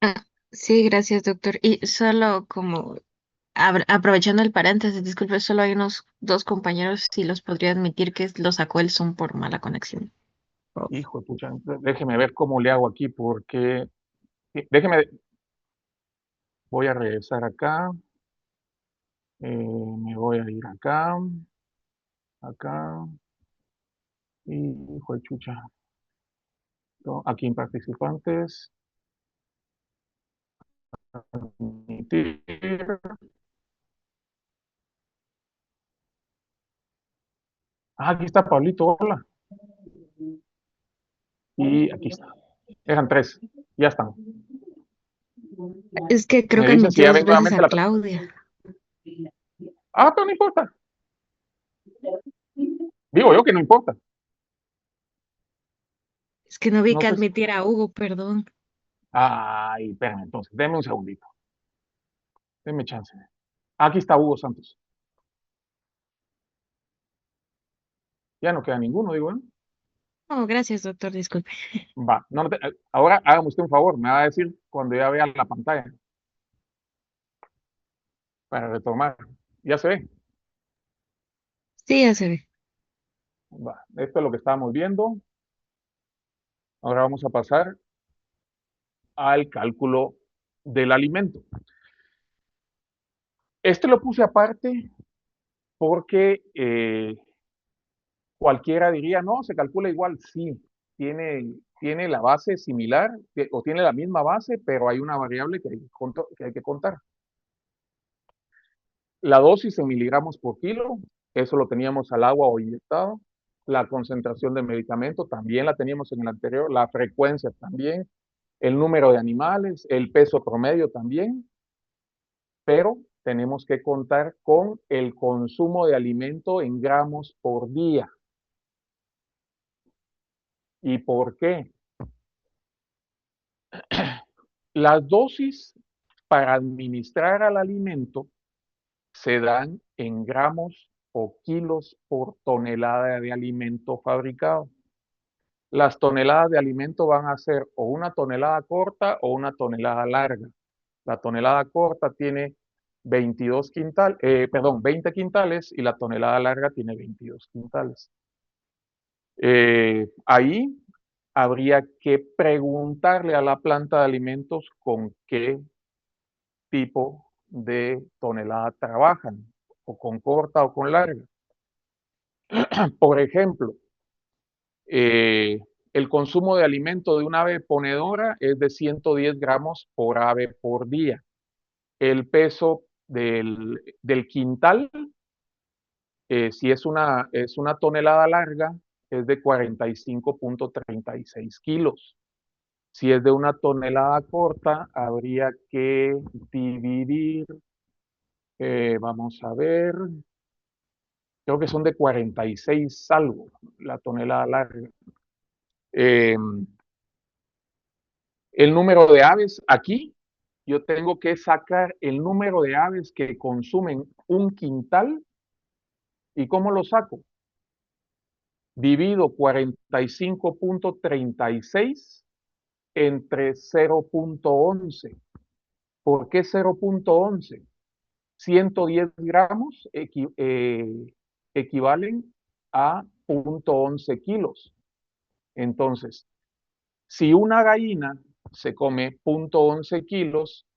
Ah, sí, gracias, doctor. Y solo como aprovechando el paréntesis, disculpe, solo hay unos dos compañeros, si los podría admitir que lo sacó el Zoom por mala conexión. Oh. Hijo de pucha, déjeme ver cómo le hago aquí, porque déjeme, voy a regresar acá, me voy a ir acá, acá, y hijo de chucha, aquí en participantes, admitir. Aquí está Pablito, hola, y aquí está, eran tres, ya están. Es que creo Me que dicen si admitió ya dos ven veces nuevamente a la... Claudia. Pero no importa, digo yo que no importa, Es que no vi no que sé si... admitiera a Hugo, perdón. Ay, espérame, entonces, denme un segundito, denme chance. Aquí está Hugo Santos, ya no queda ninguno, digo, ¿no? Oh, gracias, doctor, disculpe. Va, ahora hágame usted un favor, me va a decir cuando ya vea la pantalla para retomar. Ya se ve. Sí, ya se ve. Va, esto es lo que estábamos viendo. Ahora vamos a pasar al cálculo del alimento. Este lo puse aparte porque cualquiera diría, no, se calcula igual. Sí, tiene la base similar o tiene la misma base, pero hay una variable que hay que contar. La dosis en miligramos por kilo, eso lo teníamos al agua o inyectado. La concentración de medicamento también la teníamos en el anterior. La frecuencia también. El número de animales, el peso promedio también. Pero tenemos que contar con el consumo de alimento en gramos por día. ¿Y por qué? Las dosis para administrar al alimento se dan en gramos o kilos por tonelada de alimento fabricado. Las toneladas de alimento van a ser o una tonelada corta o una tonelada larga. La tonelada corta tiene 20 quintales y la tonelada larga tiene 22 quintales. Ahí habría que preguntarle a la planta de alimentos con qué tipo de tonelada trabajan, o con corta o con larga. Por ejemplo, el consumo de alimento de una ave ponedora es de 110 gramos por ave por día. El peso del quintal, si es una tonelada larga, es de 45.36 kilos. Si es de una tonelada corta, habría que dividir, vamos a ver, creo que son de 46 algo, la tonelada larga. El número de aves aquí, yo tengo que sacar el número de aves que consumen un quintal. ¿Y cómo lo saco? Divido 45.36 entre 0.11. ¿Por qué 0.11? 110 gramos equivalen a 0.11 kilos. Entonces, si una gallina se come 0.11 kilos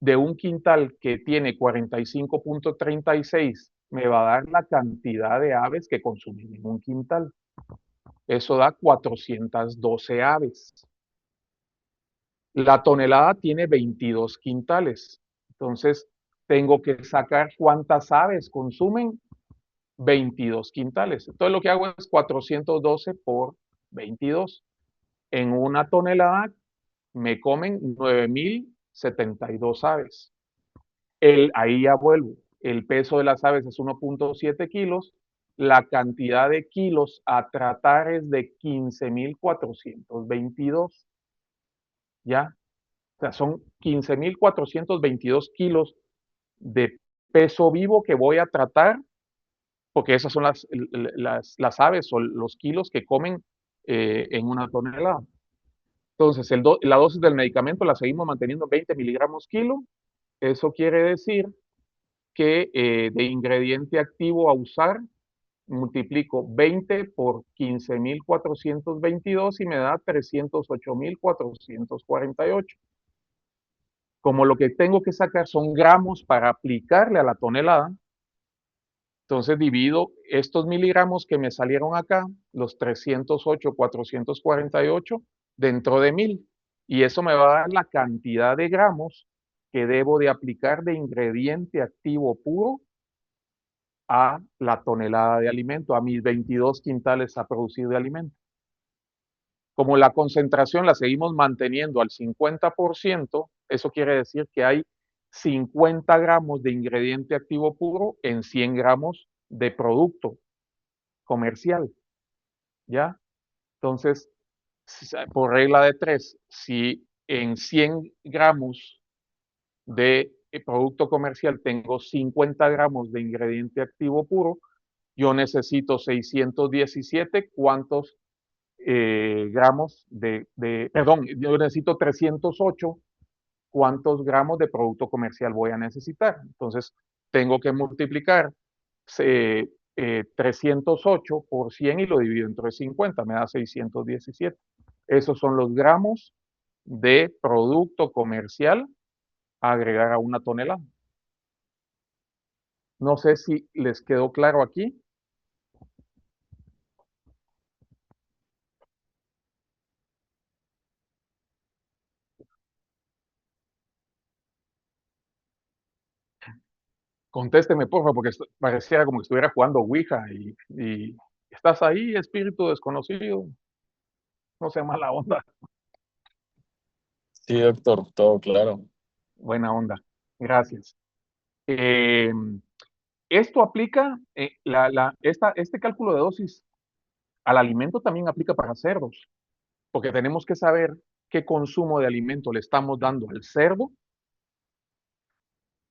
de un quintal que tiene 45.36, me va a dar la cantidad de aves que consumen en un quintal. Eso da 412 aves. La tonelada tiene 22 quintales. Entonces, tengo que sacar cuántas aves consumen 22 quintales. Entonces, lo que hago es 412 por 22. En una tonelada me comen 9.072 aves. Ahí ya vuelvo. El peso de las aves es 1.7 kilos. La cantidad de kilos a tratar es de 15.422. ¿Ya? O sea, son 15.422 kilos de peso vivo que voy a tratar, porque esas son las aves o los kilos que comen en una tonelada. Entonces, la dosis del medicamento la seguimos manteniendo 20 miligramos kilo. Eso quiere decir que de ingrediente activo a usar, multiplico 20 por 15.422 y me da 308.448. Como lo que tengo que sacar son gramos para aplicarle a la tonelada, entonces divido estos miligramos que me salieron acá, los 308.448, dentro de 1.000. Y eso me va a dar la cantidad de gramos que debo de aplicar de ingrediente activo puro a la tonelada de alimento, a mis 22 quintales a producir de alimento. Como la concentración la seguimos manteniendo al 50%, eso quiere decir que hay 50 gramos de ingrediente activo puro en 100 gramos de producto comercial, ¿ya? Entonces, por regla de 3, si en 100 gramos de producto comercial tengo 50 gramos de ingrediente activo puro, yo necesito 617, ¿cuántos gramos perdón, yo necesito 308, ¿cuántos gramos de producto comercial voy a necesitar? Entonces, tengo que multiplicar 308 por 100 y lo divido entre 50, me da 617. Esos son los gramos de producto comercial a agregar a una tonelada. No sé si les quedó claro aquí. Contésteme, por favor, porque pareciera como que estuviera jugando Ouija y estás ahí, espíritu desconocido. No sea mala onda. Sí, doctor, todo claro. Buena onda. Gracias. Esto aplica, este cálculo de dosis al alimento también aplica para cerdos, porque tenemos que saber qué consumo de alimento le estamos dando al cerdo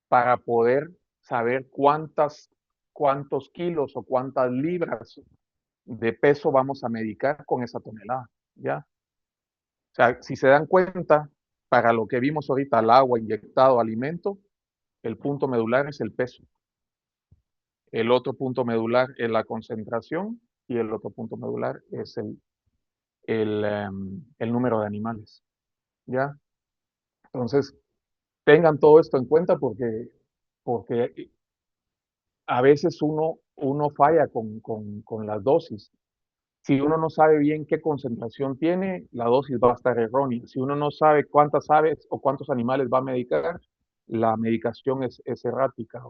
para poder saber cuántos kilos o cuántas libras de peso vamos a medicar con esa tonelada, ¿ya? O sea, si se dan cuenta, para lo que vimos ahorita, el agua inyectado, alimento, el punto medular es el peso. El otro punto medular es la concentración y el otro punto medular es el número de animales, ¿ya? Entonces, tengan todo esto en cuenta porque a veces uno falla con las dosis. Si uno no sabe bien qué concentración tiene, la dosis va a estar errónea. Si uno no sabe cuántas aves o cuántos animales va a medicar, la medicación es errática.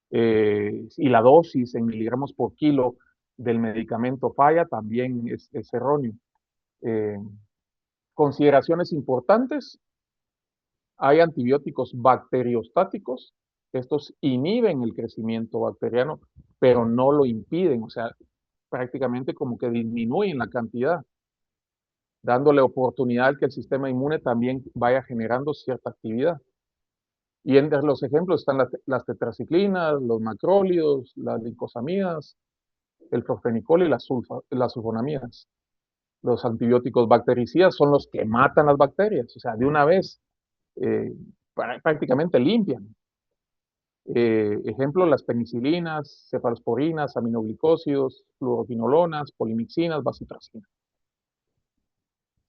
Y la dosis en miligramos por kilo del medicamento falla, también es erróneo. Consideraciones importantes: hay antibióticos bacteriostáticos, estos inhiben el crecimiento bacteriano. pero no lo impiden, o sea, prácticamente como que disminuyen la cantidad, dándole oportunidad que el sistema inmune también vaya generando cierta actividad. Y entre los ejemplos están las tetraciclinas, los macrólidos, las glicosamídas, el florfenicol y las sulfonamidas. Los antibióticos bactericidas son los que matan las bacterias, o sea, de una vez eh, prácticamente limpian. Ejemplo, las penicilinas, cefalosporinas, aminoglicósidos, fluoroquinolonas, polimixinas, bacitracina.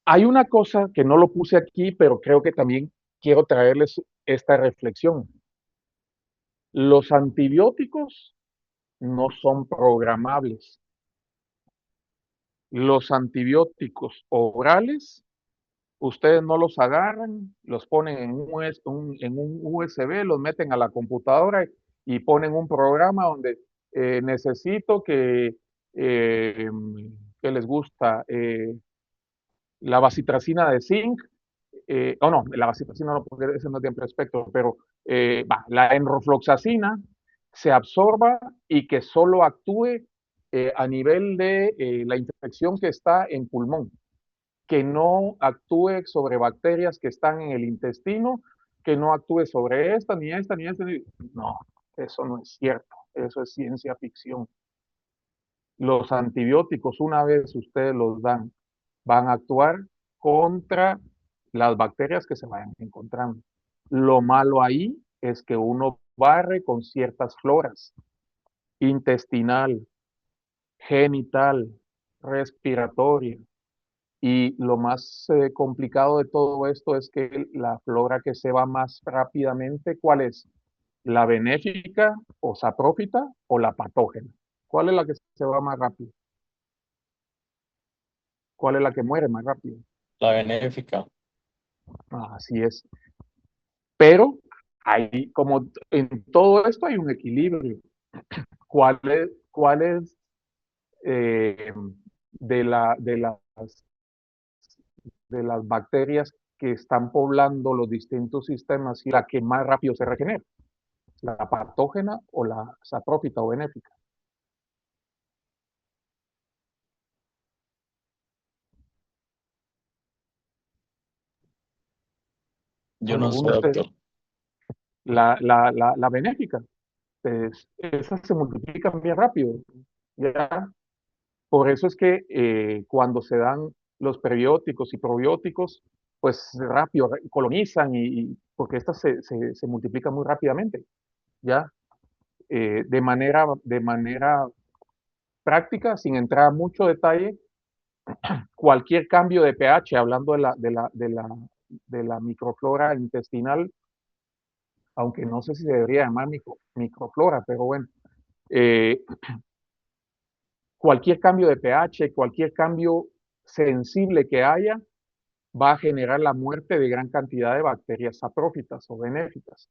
Hay una cosa que no lo puse aquí, pero creo que también quiero traerles esta reflexión. Los antibióticos no son programables. Los antibióticos orales, ustedes no los agarran, los ponen en un USB, los meten a la computadora y ponen un programa donde necesito eh, que les gusta la bacitracina de zinc, no, la bacitracina no, porque ese no es de amplio espectro, pero la enrofloxacina se absorba y que solo actúe a nivel de la infección que está en pulmón, que no actúe sobre bacterias que están en el intestino, que no actúe sobre esta, ni esta, ni esta. No, eso no es cierto, eso es ciencia ficción. Los antibióticos, una vez ustedes los dan, van a actuar contra las bacterias que se vayan encontrando. Lo malo ahí es que uno barre con ciertas floras, intestinal, genital, respiratoria. Y lo más complicado de todo esto es que la flora que se va más rápidamente, ¿cuál es? ¿La benéfica o saprófita o la patógena? ¿Cuál es la que se va más rápido? ¿Cuál es la que muere más rápido? La benéfica. Así es. Pero hay, como en todo esto hay un equilibrio. ¿Cuál es eh, de las bacterias que están poblando los distintos sistemas y la que más rápido se regenera? ¿La patógena o la saprófita o benéfica? Yo no sé, ¿Alguno de ustedes? doctor. La benéfica. Esas se multiplican bien rápido. ¿Ya? Por eso es que cuando se dan los prebióticos y probióticos, pues rápido colonizan porque estas se multiplican muy rápidamente, ¿ya? De manera práctica, sin entrar a mucho detalle, cualquier cambio de pH, hablando de la microflora intestinal, aunque no sé si se debería llamar microflora, pero bueno, eh, cualquier cambio de pH, cualquier cambio sensible que haya, va a generar la muerte de gran cantidad de bacterias saprófitas o benéficas.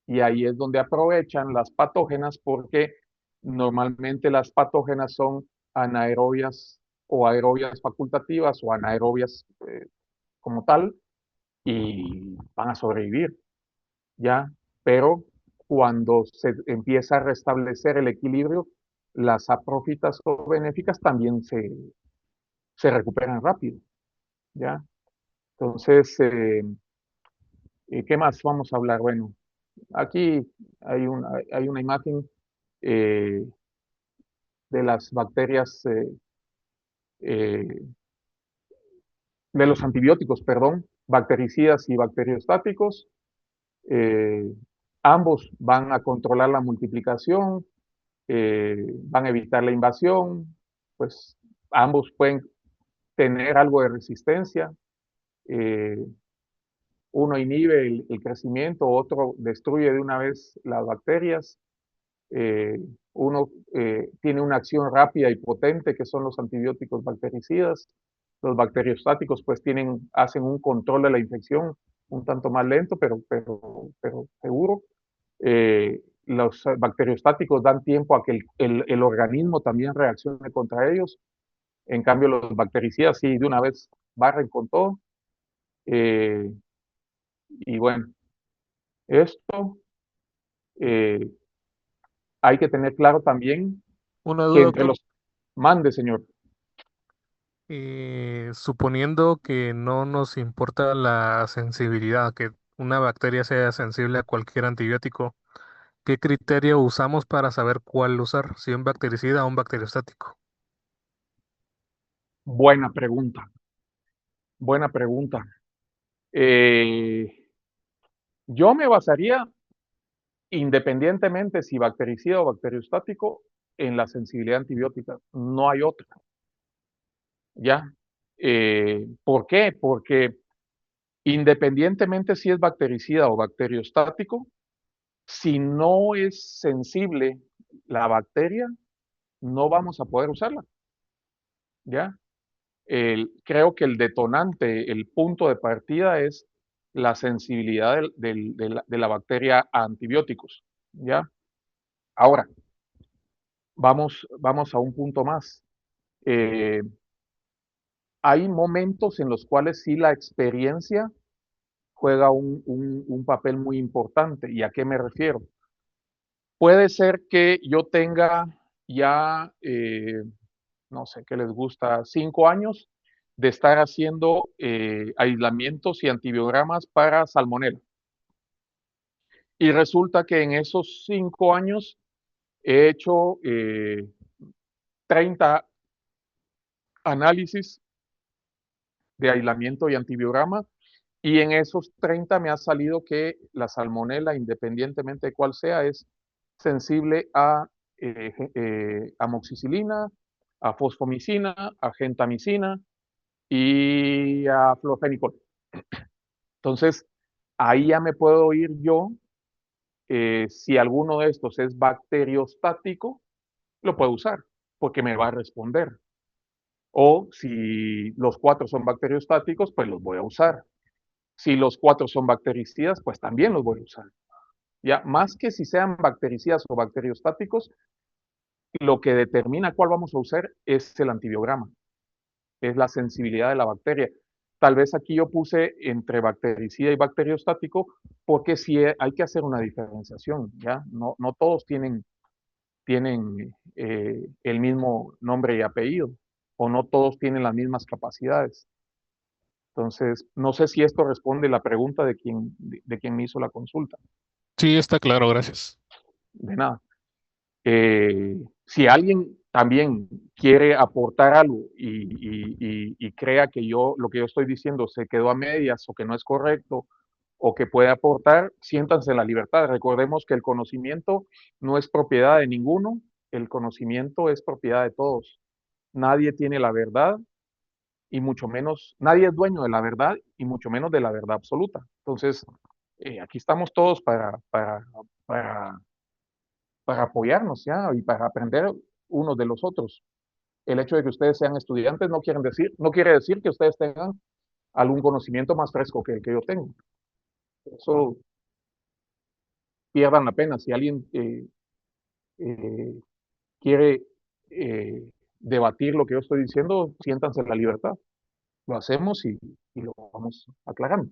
Y ahí es donde aprovechan las patógenas porque normalmente las patógenas son anaerobias o aerobias facultativas o anaerobias como tal y van a sobrevivir, ¿ya? Pero cuando se empieza a restablecer el equilibrio, las saprófitas o benéficas también se recuperan rápido, ¿ya? Entonces, ¿qué más vamos a hablar? Bueno, aquí hay una imagen eh, de las bacterias, eh, de los antibióticos, perdón, bactericidas y bacteriostáticos. Eh, Ambos van a controlar la multiplicación, van a evitar la invasión, pues ambos pueden tener algo de resistencia. Eh, Uno inhibe el crecimiento, otro destruye de una vez las bacterias. Eh, Uno tiene una acción rápida y potente, que son los antibióticos bactericidas. Los bacteriostáticos pues hacen un control de la infección un tanto más lento, pero seguro. Los bacteriostáticos dan tiempo a que el organismo también reaccione contra ellos. En cambio, los bactericidas sí de una vez barren con todo. Eh, y bueno, esto, eh, hay que tener claro también Una que duda, entre doctor. los... Mande, señor. Suponiendo que no nos importa la sensibilidad, que una bacteria sea sensible a cualquier antibiótico, ¿qué criterio usamos para saber cuál usar? Si un bactericida o un bacteriostático. Buena pregunta. Buena pregunta. Yo me basaría, independientemente si bactericida o bacteriostático, en la sensibilidad antibiótica. No hay otra. ¿Ya? ¿Por qué? Porque independientemente si es bactericida o bacteriostático, si no es sensible la bacteria, no vamos a poder usarla. ¿Ya? Creo que el detonante, el punto de partida es la sensibilidad de la bacteria a antibióticos. ¿Ya? Ahora, vamos a un punto más. Eh, hay momentos en los cuales sí la experiencia juega un papel muy importante. ¿Y a qué me refiero? Puede ser que yo tenga ya, no sé qué les gusta, 5 años de estar haciendo aislamientos y antibiogramas para salmonela. Y resulta que en esos 5 años he hecho 30 análisis de aislamiento y antibiograma, y en esos 30 me ha salido que la salmonela, independientemente de cuál sea, es sensible a amoxicilina, a fosfomicina, a gentamicina y a florfenicol. Entonces, ahí ya me puedo ir yo, si alguno de estos es bacteriostático, lo puedo usar, porque me va a responder. O si los 4 son bacteriostáticos, pues los voy a usar. Si los 4 son bactericidas, pues también los voy a usar. Ya, más que si sean bactericidas o bacteriostáticos, lo que determina cuál vamos a usar es el antibiograma, es la sensibilidad de la bacteria. Tal vez aquí yo puse entre bactericida y bacteriostático, porque sí hay que hacer una diferenciación, ¿ya? No todos tienen el mismo nombre y apellido, o no todos tienen las mismas capacidades. Entonces, no sé si esto responde la pregunta de quien me hizo la consulta. Sí, está claro, gracias. De nada. Si alguien también quiere aportar algo y crea que lo que yo estoy diciendo se quedó a medias o que no es correcto o que puede aportar, siéntanse en la libertad. Recordemos que el conocimiento no es propiedad de ninguno, el conocimiento es propiedad de todos. Nadie tiene la verdad y mucho menos, nadie es dueño de la verdad y mucho menos de la verdad absoluta. Entonces, aquí estamos todos para apoyarnos, ¿ya? Y para aprender unos de los otros. El hecho de que ustedes sean estudiantes no quiere decir que ustedes tengan algún conocimiento más fresco que el que yo tengo. Eso pierdan la pena. Si alguien eh, quiere debatir lo que yo estoy diciendo, siéntanse en la libertad. Lo hacemos y lo vamos aclarando.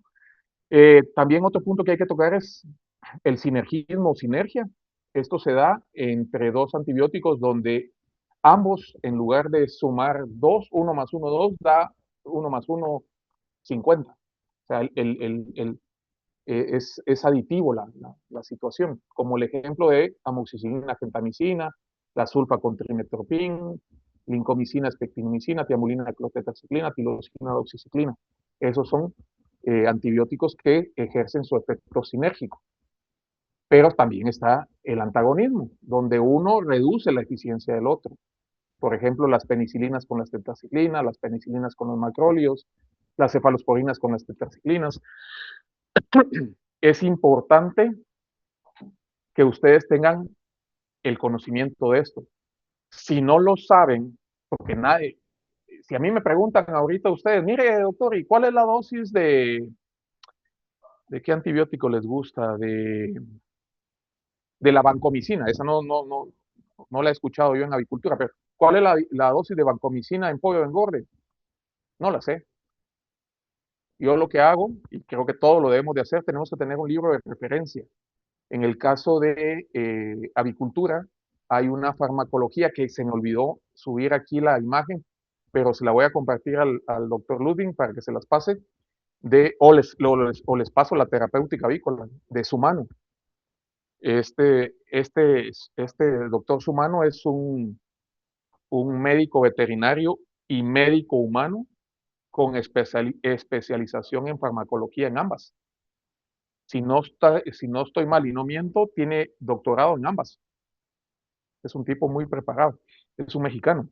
También otro punto que hay que tocar es el sinergismo o sinergia. Esto se da entre dos antibióticos donde ambos, en lugar de sumar 2, 1 más 1, 2, da 1 más 1, 50. O sea, es aditivo la situación, como el ejemplo de amoxicilina, gentamicina, la sulfa con trimetoprim, lincomicina, espectinomicina, tiamulina, clotetracyclina, tilosina, doxiciclina. Esos son antibióticos que ejercen su efecto sinérgico. Pero también está el antagonismo, donde uno reduce la eficiencia del otro. Por ejemplo, las penicilinas con las tetraciclinas, las penicilinas con los macrólidos, las cefalosporinas con las tetraciclinas. Es importante que ustedes tengan el conocimiento de esto. Si no lo saben, porque nadie, si a mí me preguntan ahorita ustedes, mire doctor, ¿y cuál es la dosis de qué antibiótico les gusta? De la vancomicina, esa no la he escuchado yo en avicultura, pero ¿cuál es la dosis de vancomicina en pollo de engorde? No la sé. Yo lo que hago, y creo que todo lo debemos de hacer, tenemos que tener un libro de referencia. En el caso de avicultura, hay una farmacología que se me olvidó subir aquí la imagen, pero se la voy a compartir al doctor Ludwig para que se las pase, o les paso la terapéutica avícola de Sumano. Este doctor Sumano es un médico veterinario y médico humano con especialización en farmacología en ambas. Si no estoy mal y no miento, tiene doctorado en ambas. Es un tipo muy preparado, es un mexicano.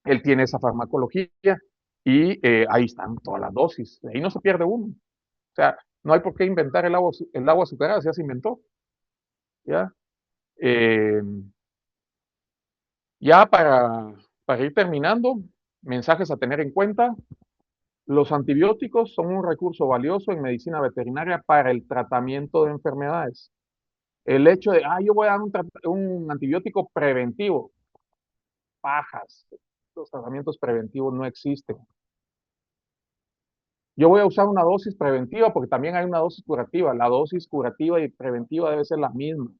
Él tiene esa farmacología y ahí están todas las dosis. Ahí no se pierde uno. O sea, no hay por qué inventar el agua azucarada, ya se inventó. ¿Ya? Eh, ya para ir terminando, mensajes a tener en cuenta. Los antibióticos son un recurso valioso en medicina veterinaria para el tratamiento de enfermedades. El hecho de, yo voy a dar un antibiótico preventivo, pajas, los tratamientos preventivos no existen. Yo voy a usar una dosis preventiva porque también hay una dosis curativa. La dosis curativa y preventiva debe ser la misma.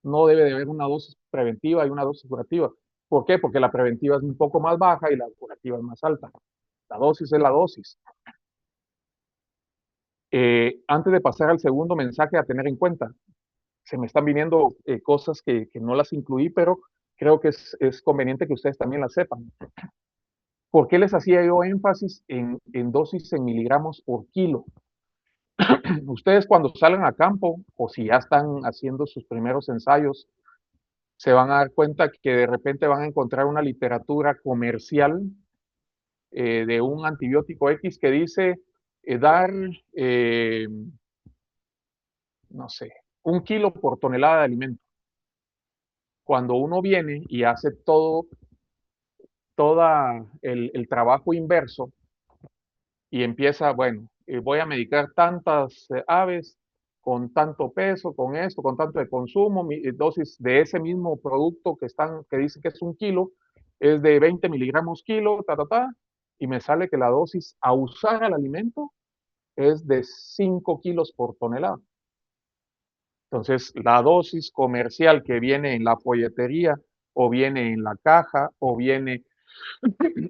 No debe de haber una dosis preventiva y una dosis curativa. ¿Por qué? Porque la preventiva es un poco más baja y la curativa es más alta. La dosis es la dosis. Antes de pasar al segundo mensaje a tener en cuenta, se me están viniendo cosas que no las incluí, pero creo que es conveniente que ustedes también las sepan. ¿Por qué les hacía yo énfasis en dosis en miligramos por kilo? Ustedes cuando salgan a campo o si ya están haciendo sus primeros ensayos, se van a dar cuenta que de repente van a encontrar una literatura comercial de un antibiótico X que dice dar, no sé, 1 kilo por tonelada de alimento. Cuando uno viene y hace todo el trabajo inverso y empieza, bueno, voy a medicar tantas aves con tanto peso, con esto, con tanto de consumo, dosis de ese mismo producto que dice que es 1 kilo, es de 20 miligramos kilo, y me sale que la dosis a usar al alimento es de 5 kilos por tonelada. Entonces, la dosis comercial que viene en la folletería o viene en la caja o viene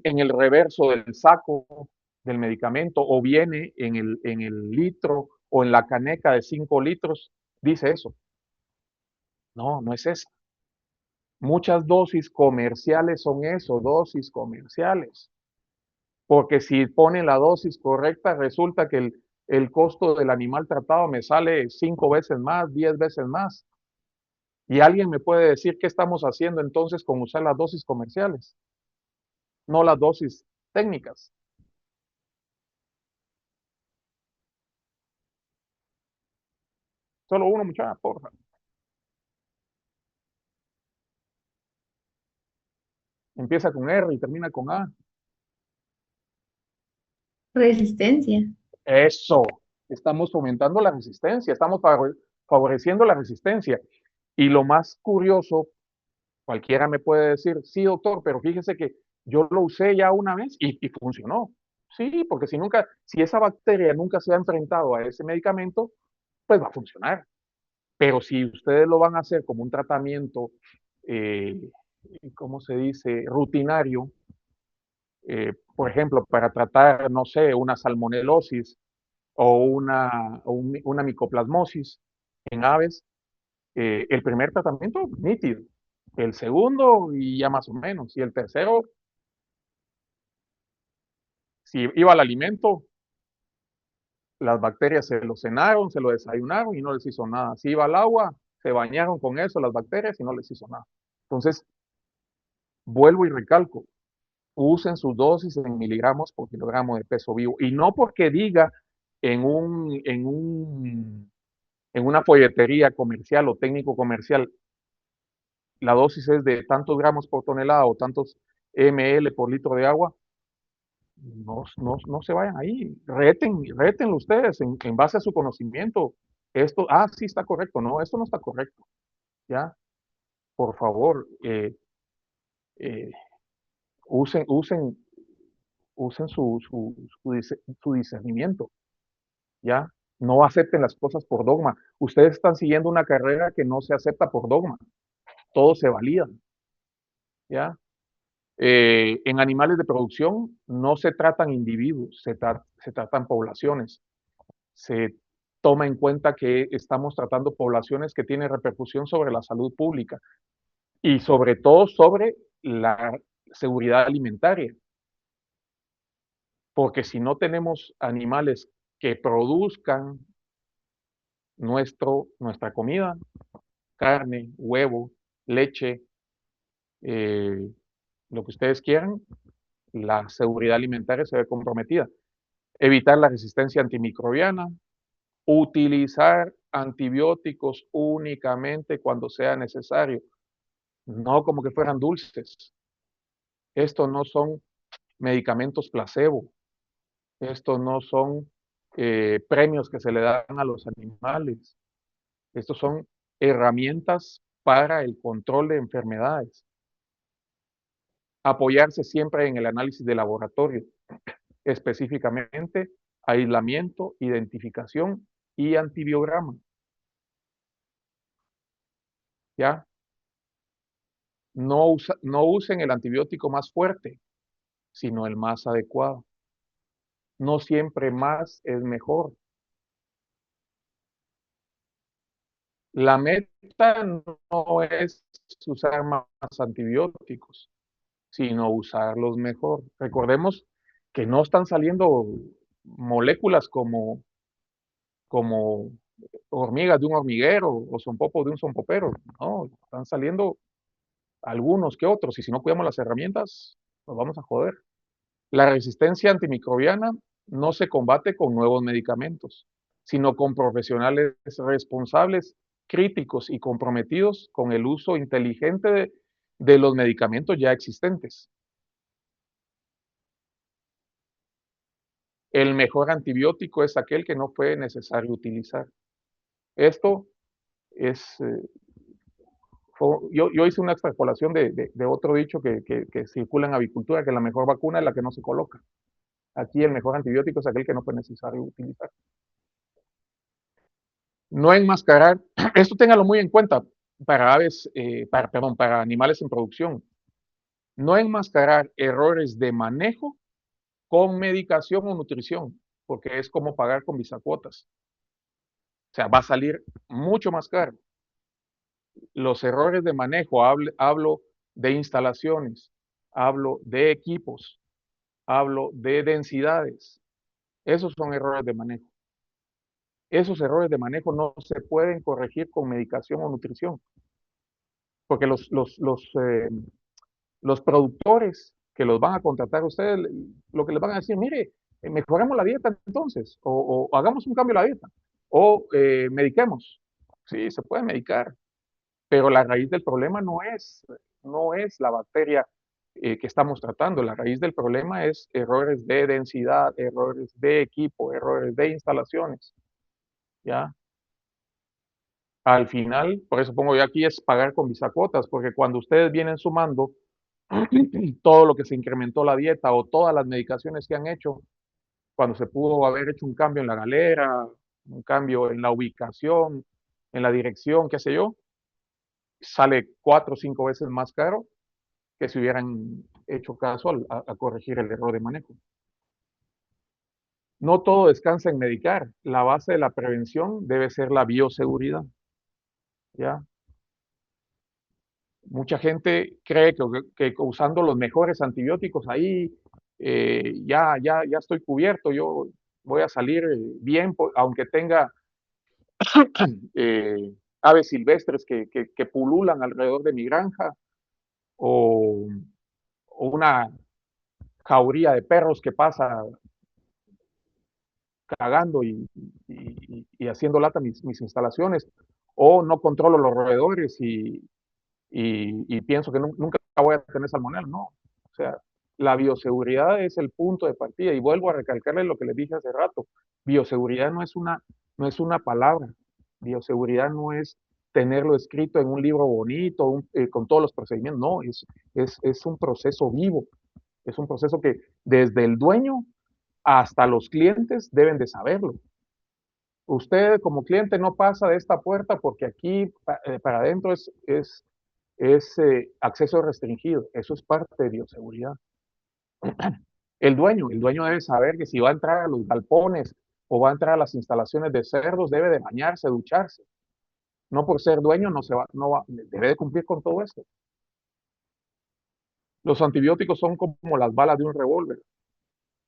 en el reverso del saco del medicamento o viene en el litro o en la caneca de 5 litros, dice eso. No, no es esa. Muchas dosis comerciales son eso, dosis comerciales. Porque si ponen la dosis correcta, resulta que el costo del animal tratado me sale 5 veces más, 10 veces más. Y alguien me puede decir qué estamos haciendo entonces con usar las dosis comerciales, no las dosis técnicas. Solo uno, muchacha, porfa. Empieza con R y termina con A. Resistencia. Eso. Estamos fomentando la resistencia, estamos favoreciendo la resistencia. Y lo más curioso, cualquiera me puede decir, sí, doctor, pero fíjese que yo lo usé ya una vez y funcionó. Sí, porque si esa bacteria nunca se ha enfrentado a ese medicamento, pues va a funcionar. Pero si ustedes lo van a hacer como un tratamiento, ¿cómo se dice? Rutinario, por ejemplo, para tratar, no sé, una salmonelosis o una micoplasmosis en aves, el primer tratamiento, nítido. El segundo, y ya más o menos. Y el tercero, si iba al alimento, las bacterias se lo cenaron, se lo desayunaron y no les hizo nada. Si iba al agua, se bañaron con eso las bacterias y no les hizo nada. Entonces, vuelvo y recalco, usen sus dosis en miligramos por kilogramo de peso vivo. Y no porque diga en una folletería comercial o técnico comercial, la dosis es de tantos gramos por tonelada o tantos ml por litro de agua, no se vayan ahí, rétenlo ustedes en base a su conocimiento. Esto, sí está correcto, no, esto no está correcto, ¿ya? Por favor, eh, usen su discernimiento, ¿ya? No acepten las cosas por dogma. Ustedes están siguiendo una carrera que no se acepta por dogma. Todo se valida, ¿ya? En animales de producción no se tratan individuos, se tratan poblaciones. Se toma en cuenta que estamos tratando poblaciones que tienen repercusión sobre la salud pública y sobre todo sobre la seguridad alimentaria. Porque si no tenemos animales que produzcan nuestra comida, carne, huevo, leche, lo que ustedes quieran, la seguridad alimentaria se ve comprometida. Evitar la resistencia antimicrobiana, utilizar antibióticos únicamente cuando sea necesario, no como que fueran dulces. Estos no son medicamentos placebo, estos no son premios que se le dan a los animales, estos son herramientas para el control de enfermedades. Apoyarse siempre en el análisis de laboratorio, específicamente aislamiento, identificación y antibiograma. ¿Ya? No usen el antibiótico más fuerte, sino el más adecuado. No siempre más es mejor. La meta no es usar más antibióticos, sino usarlos mejor. Recordemos que no están saliendo moléculas como hormigas de un hormiguero o sonpopos de un sonpopero. No, están saliendo algunos que otros, y si no cuidamos las herramientas, nos vamos a joder. La resistencia antimicrobiana no se combate con nuevos medicamentos, sino con profesionales responsables, críticos y comprometidos con el uso inteligente de los medicamentos ya existentes. El mejor antibiótico es aquel que no fue necesario utilizar. Esto es, yo hice una extrapolación de otro dicho que circula en avicultura, que la mejor vacuna es la que no se coloca. Aquí el mejor antibiótico es aquel que no fue necesario utilizar. No enmascarar, esto téngalo muy en cuenta para aves, para animales en producción. No enmascarar errores de manejo con medicación o nutrición, porque es como pagar con bisacuotas. O sea, va a salir mucho más caro. Los errores de manejo, hablo de instalaciones, hablo de equipos, hablo de densidades. Esos son errores de manejo. Esos errores de manejo no se pueden corregir con medicación o nutrición, porque los productores que los van a contratar a ustedes, lo que les van a decir, mire, mejoremos la dieta entonces, o hagamos un cambio en la dieta, o mediquemos. Sí, se puede medicar, pero la raíz del problema no es la bacteria que estamos tratando. La raíz del problema es errores de densidad, errores de equipo, errores de instalaciones. ¿Ya? Al final, por eso pongo yo aquí, es pagar con bisacuotas, porque cuando ustedes vienen sumando todo lo que se incrementó la dieta o todas las medicaciones que han hecho, cuando se pudo haber hecho un cambio en la galera, un cambio en la ubicación, en la dirección, qué sé yo, sale 4 o 5 veces más caro que si hubieran hecho caso a corregir el error de manejo. No todo descansa en medicar. La base de la prevención debe ser la bioseguridad. ¿Ya? Mucha gente cree que usando los mejores antibióticos ahí ya estoy cubierto, yo voy a salir bien, aunque tenga aves silvestres que pululan alrededor de mi granja o una jauría de perros que pasa cagando y haciendo lata mis instalaciones, o no controlo los roedores y pienso que nunca voy a tener salmonela. No, o sea, la bioseguridad es el punto de partida, y vuelvo a recalcarles lo que les dije hace rato. Bioseguridad no es una palabra, bioseguridad no es tenerlo escrito en un libro bonito, con todos los procedimientos. No, es un proceso vivo, es un proceso que desde el dueño hasta los clientes deben de saberlo. Usted como cliente no pasa de esta puerta porque aquí para adentro es es acceso restringido. Eso es parte de bioseguridad. El dueño debe saber que si va a entrar a los galpones o va a entrar a las instalaciones de cerdos, debe de bañarse, ducharse. No por ser dueño debe de cumplir con todo esto. Los antibióticos son como las balas de un revólver.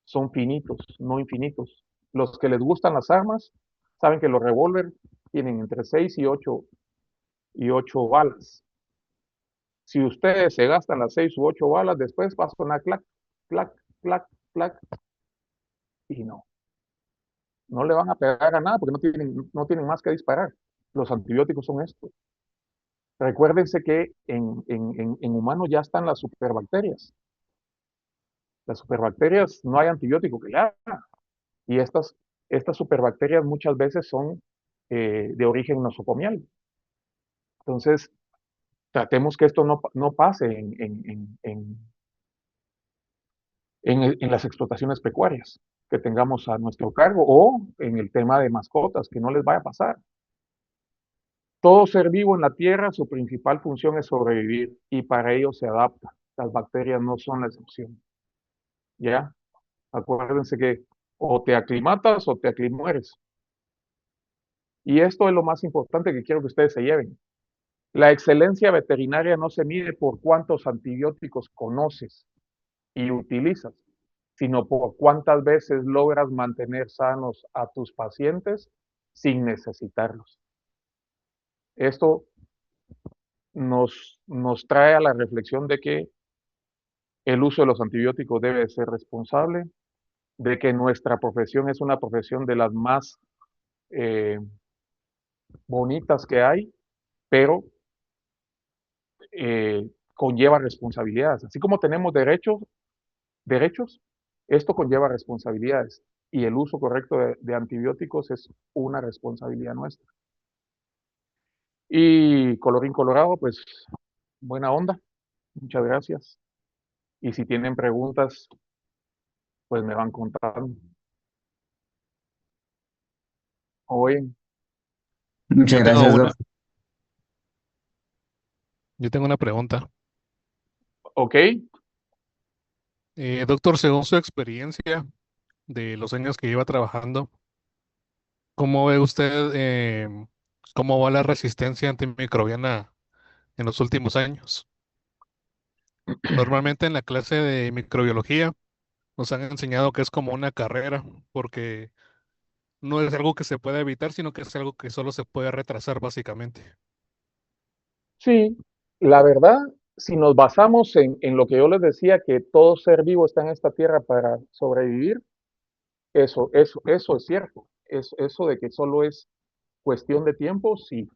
Son finitos, no infinitos. Los que les gustan las armas saben que los revólver tienen entre 6 y 8 balas. Si ustedes se gastan las 6 u 8 balas, después va a sonar clac, clac, clac, clac, y no le van a pegar a nada porque no tienen más que disparar. Los antibióticos son esto. Recuérdense que en humanos ya están las superbacterias. Las superbacterias no hay antibiótico que le haga. Y estas superbacterias muchas veces son de origen nosocomial. Entonces, tratemos que esto no pase en las explotaciones pecuarias que tengamos a nuestro cargo o en el tema de mascotas, que no les vaya a pasar. Todo ser vivo en la Tierra, su principal función es sobrevivir y para ello se adapta. Las bacterias no son la excepción. ¿Ya? Acuérdense que o te aclimatas o te aclimueres. Y esto es lo más importante que quiero que ustedes se lleven. La excelencia veterinaria no se mide por cuántos antibióticos conoces y utilizas, sino por cuántas veces logras mantener sanos a tus pacientes sin necesitarlos. Esto nos trae a la reflexión de que el uso de los antibióticos debe ser responsable, de que nuestra profesión es una profesión de las más bonitas que hay, pero conlleva responsabilidades. Así como tenemos derechos, esto conlleva responsabilidades y el uso correcto de antibióticos es una responsabilidad nuestra. Y colorín colorado, pues buena onda, muchas gracias. Y si tienen preguntas, pues me van contando. Oye, Muchas Yo tengo gracias, una, doctor. yo tengo una pregunta. ok, Doctor, según su experiencia de los años que lleva trabajando, ¿cómo ve usted cómo va la resistencia antimicrobiana en los últimos años? Normalmente en la clase de microbiología nos han enseñado que es como una carrera, porque no es algo que se pueda evitar, sino que es algo que solo se puede retrasar básicamente. sí, la verdad, si nos basamos en lo que yo les decía, que todo ser vivo está en esta tierra para sobrevivir, eso es cierto. Eso de que solo es cuestión de tiempo, sí.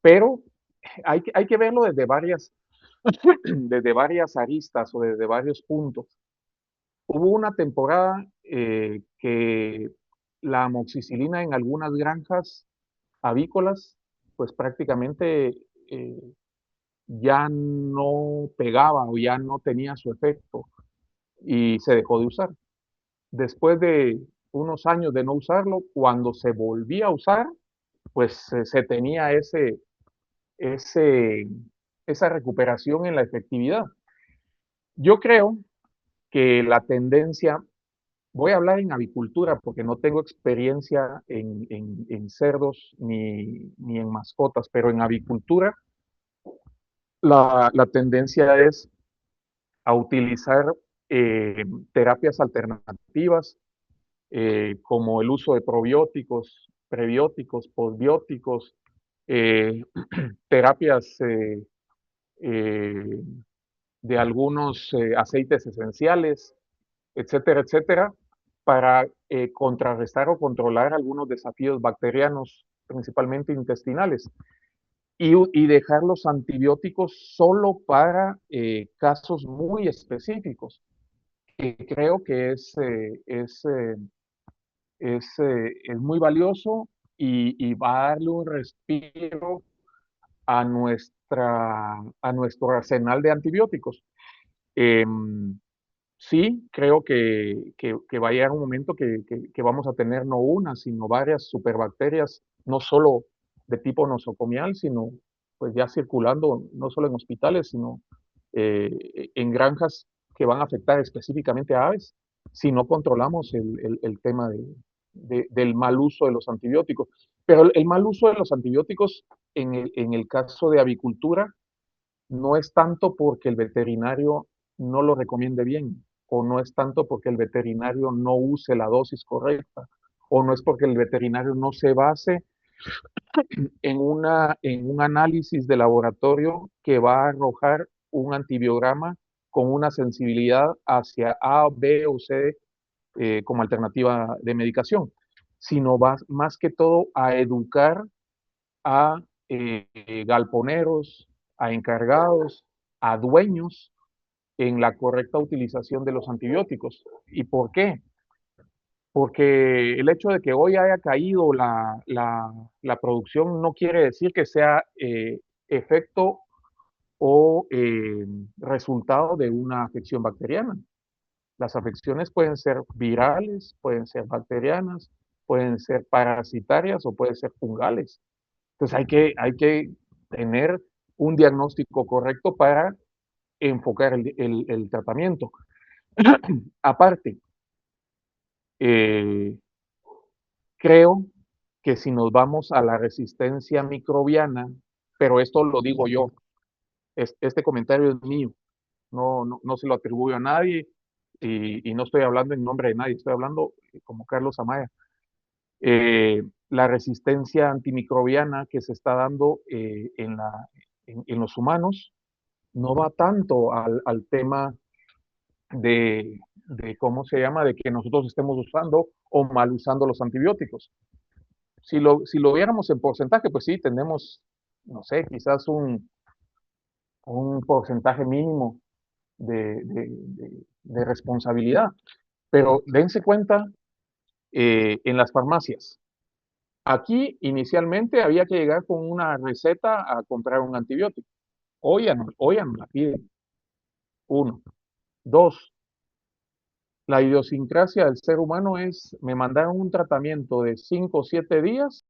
Pero hay que verlo desde varias aristas o desde varios puntos. Hubo una temporada que la amoxicilina en algunas granjas avícolas, pues prácticamente ya no pegaba o ya no tenía su efecto y se dejó de usar. Después de unos años de no usarlo, cuando se volvía a usar, pues se tenía ese, esa recuperación en la efectividad. Yo creo que la tendencia, voy a hablar en avicultura porque no tengo experiencia en cerdos ni en mascotas, pero en avicultura la tendencia es a utilizar terapias alternativas como el uso de probióticos, prebióticos, postbióticos, eh, terapias eh, de algunos aceites esenciales, etcétera, etcétera, para contrarrestar o controlar algunos desafíos bacterianos, principalmente intestinales, y dejar los antibióticos solo para casos muy específicos, que creo que es muy valioso y va a darle un respiro a nuestro arsenal de antibióticos. Em, sí, creo que va a llegar un momento que vamos a tener no una, sino varias superbacterias, no solo de tipo nosocomial, sino pues ya circulando, no solo en hospitales, sino en granjas que van a afectar específicamente a aves, si no controlamos el tema del mal uso de los antibióticos. Pero el mal uso de los antibióticos en el caso de avicultura no es tanto porque el veterinario no lo recomiende bien, o no es tanto porque el veterinario no use la dosis correcta, o no es porque el veterinario no se base en un análisis de laboratorio que va a arrojar un antibiograma con una sensibilidad hacia A, B o C como alternativa de medicación, sino va más que todo a educar a galponeros, a encargados, a dueños en la correcta utilización de los antibióticos. ¿Y por qué? Porque el hecho de que hoy haya caído la producción no quiere decir que sea efecto o resultado de una afección bacteriana. Las afecciones pueden ser virales, pueden ser bacterianas, pueden ser parasitarias o pueden ser fungales. Entonces hay que tener un diagnóstico correcto para enfocar el tratamiento. Aparte, creo que si nos vamos a la resistencia microbiana, pero esto lo digo yo, este comentario es mío, no se lo atribuyo a nadie y no estoy hablando en nombre de nadie, estoy hablando como Carlos Amaya. La resistencia antimicrobiana que se está dando en los humanos no va tanto al tema de cómo se llama, de que nosotros estemos usando o mal usando los antibióticos. Si lo viéramos en porcentaje, pues sí, tenemos, no sé, quizás un porcentaje mínimo de responsabilidad. Pero dense cuenta en las farmacias. Aquí inicialmente había que llegar con una receta a comprar un antibiótico. Hoy ya no la piden. Uno. Dos, la idiosincrasia del ser humano es, me mandaron un tratamiento de 5 o 7 días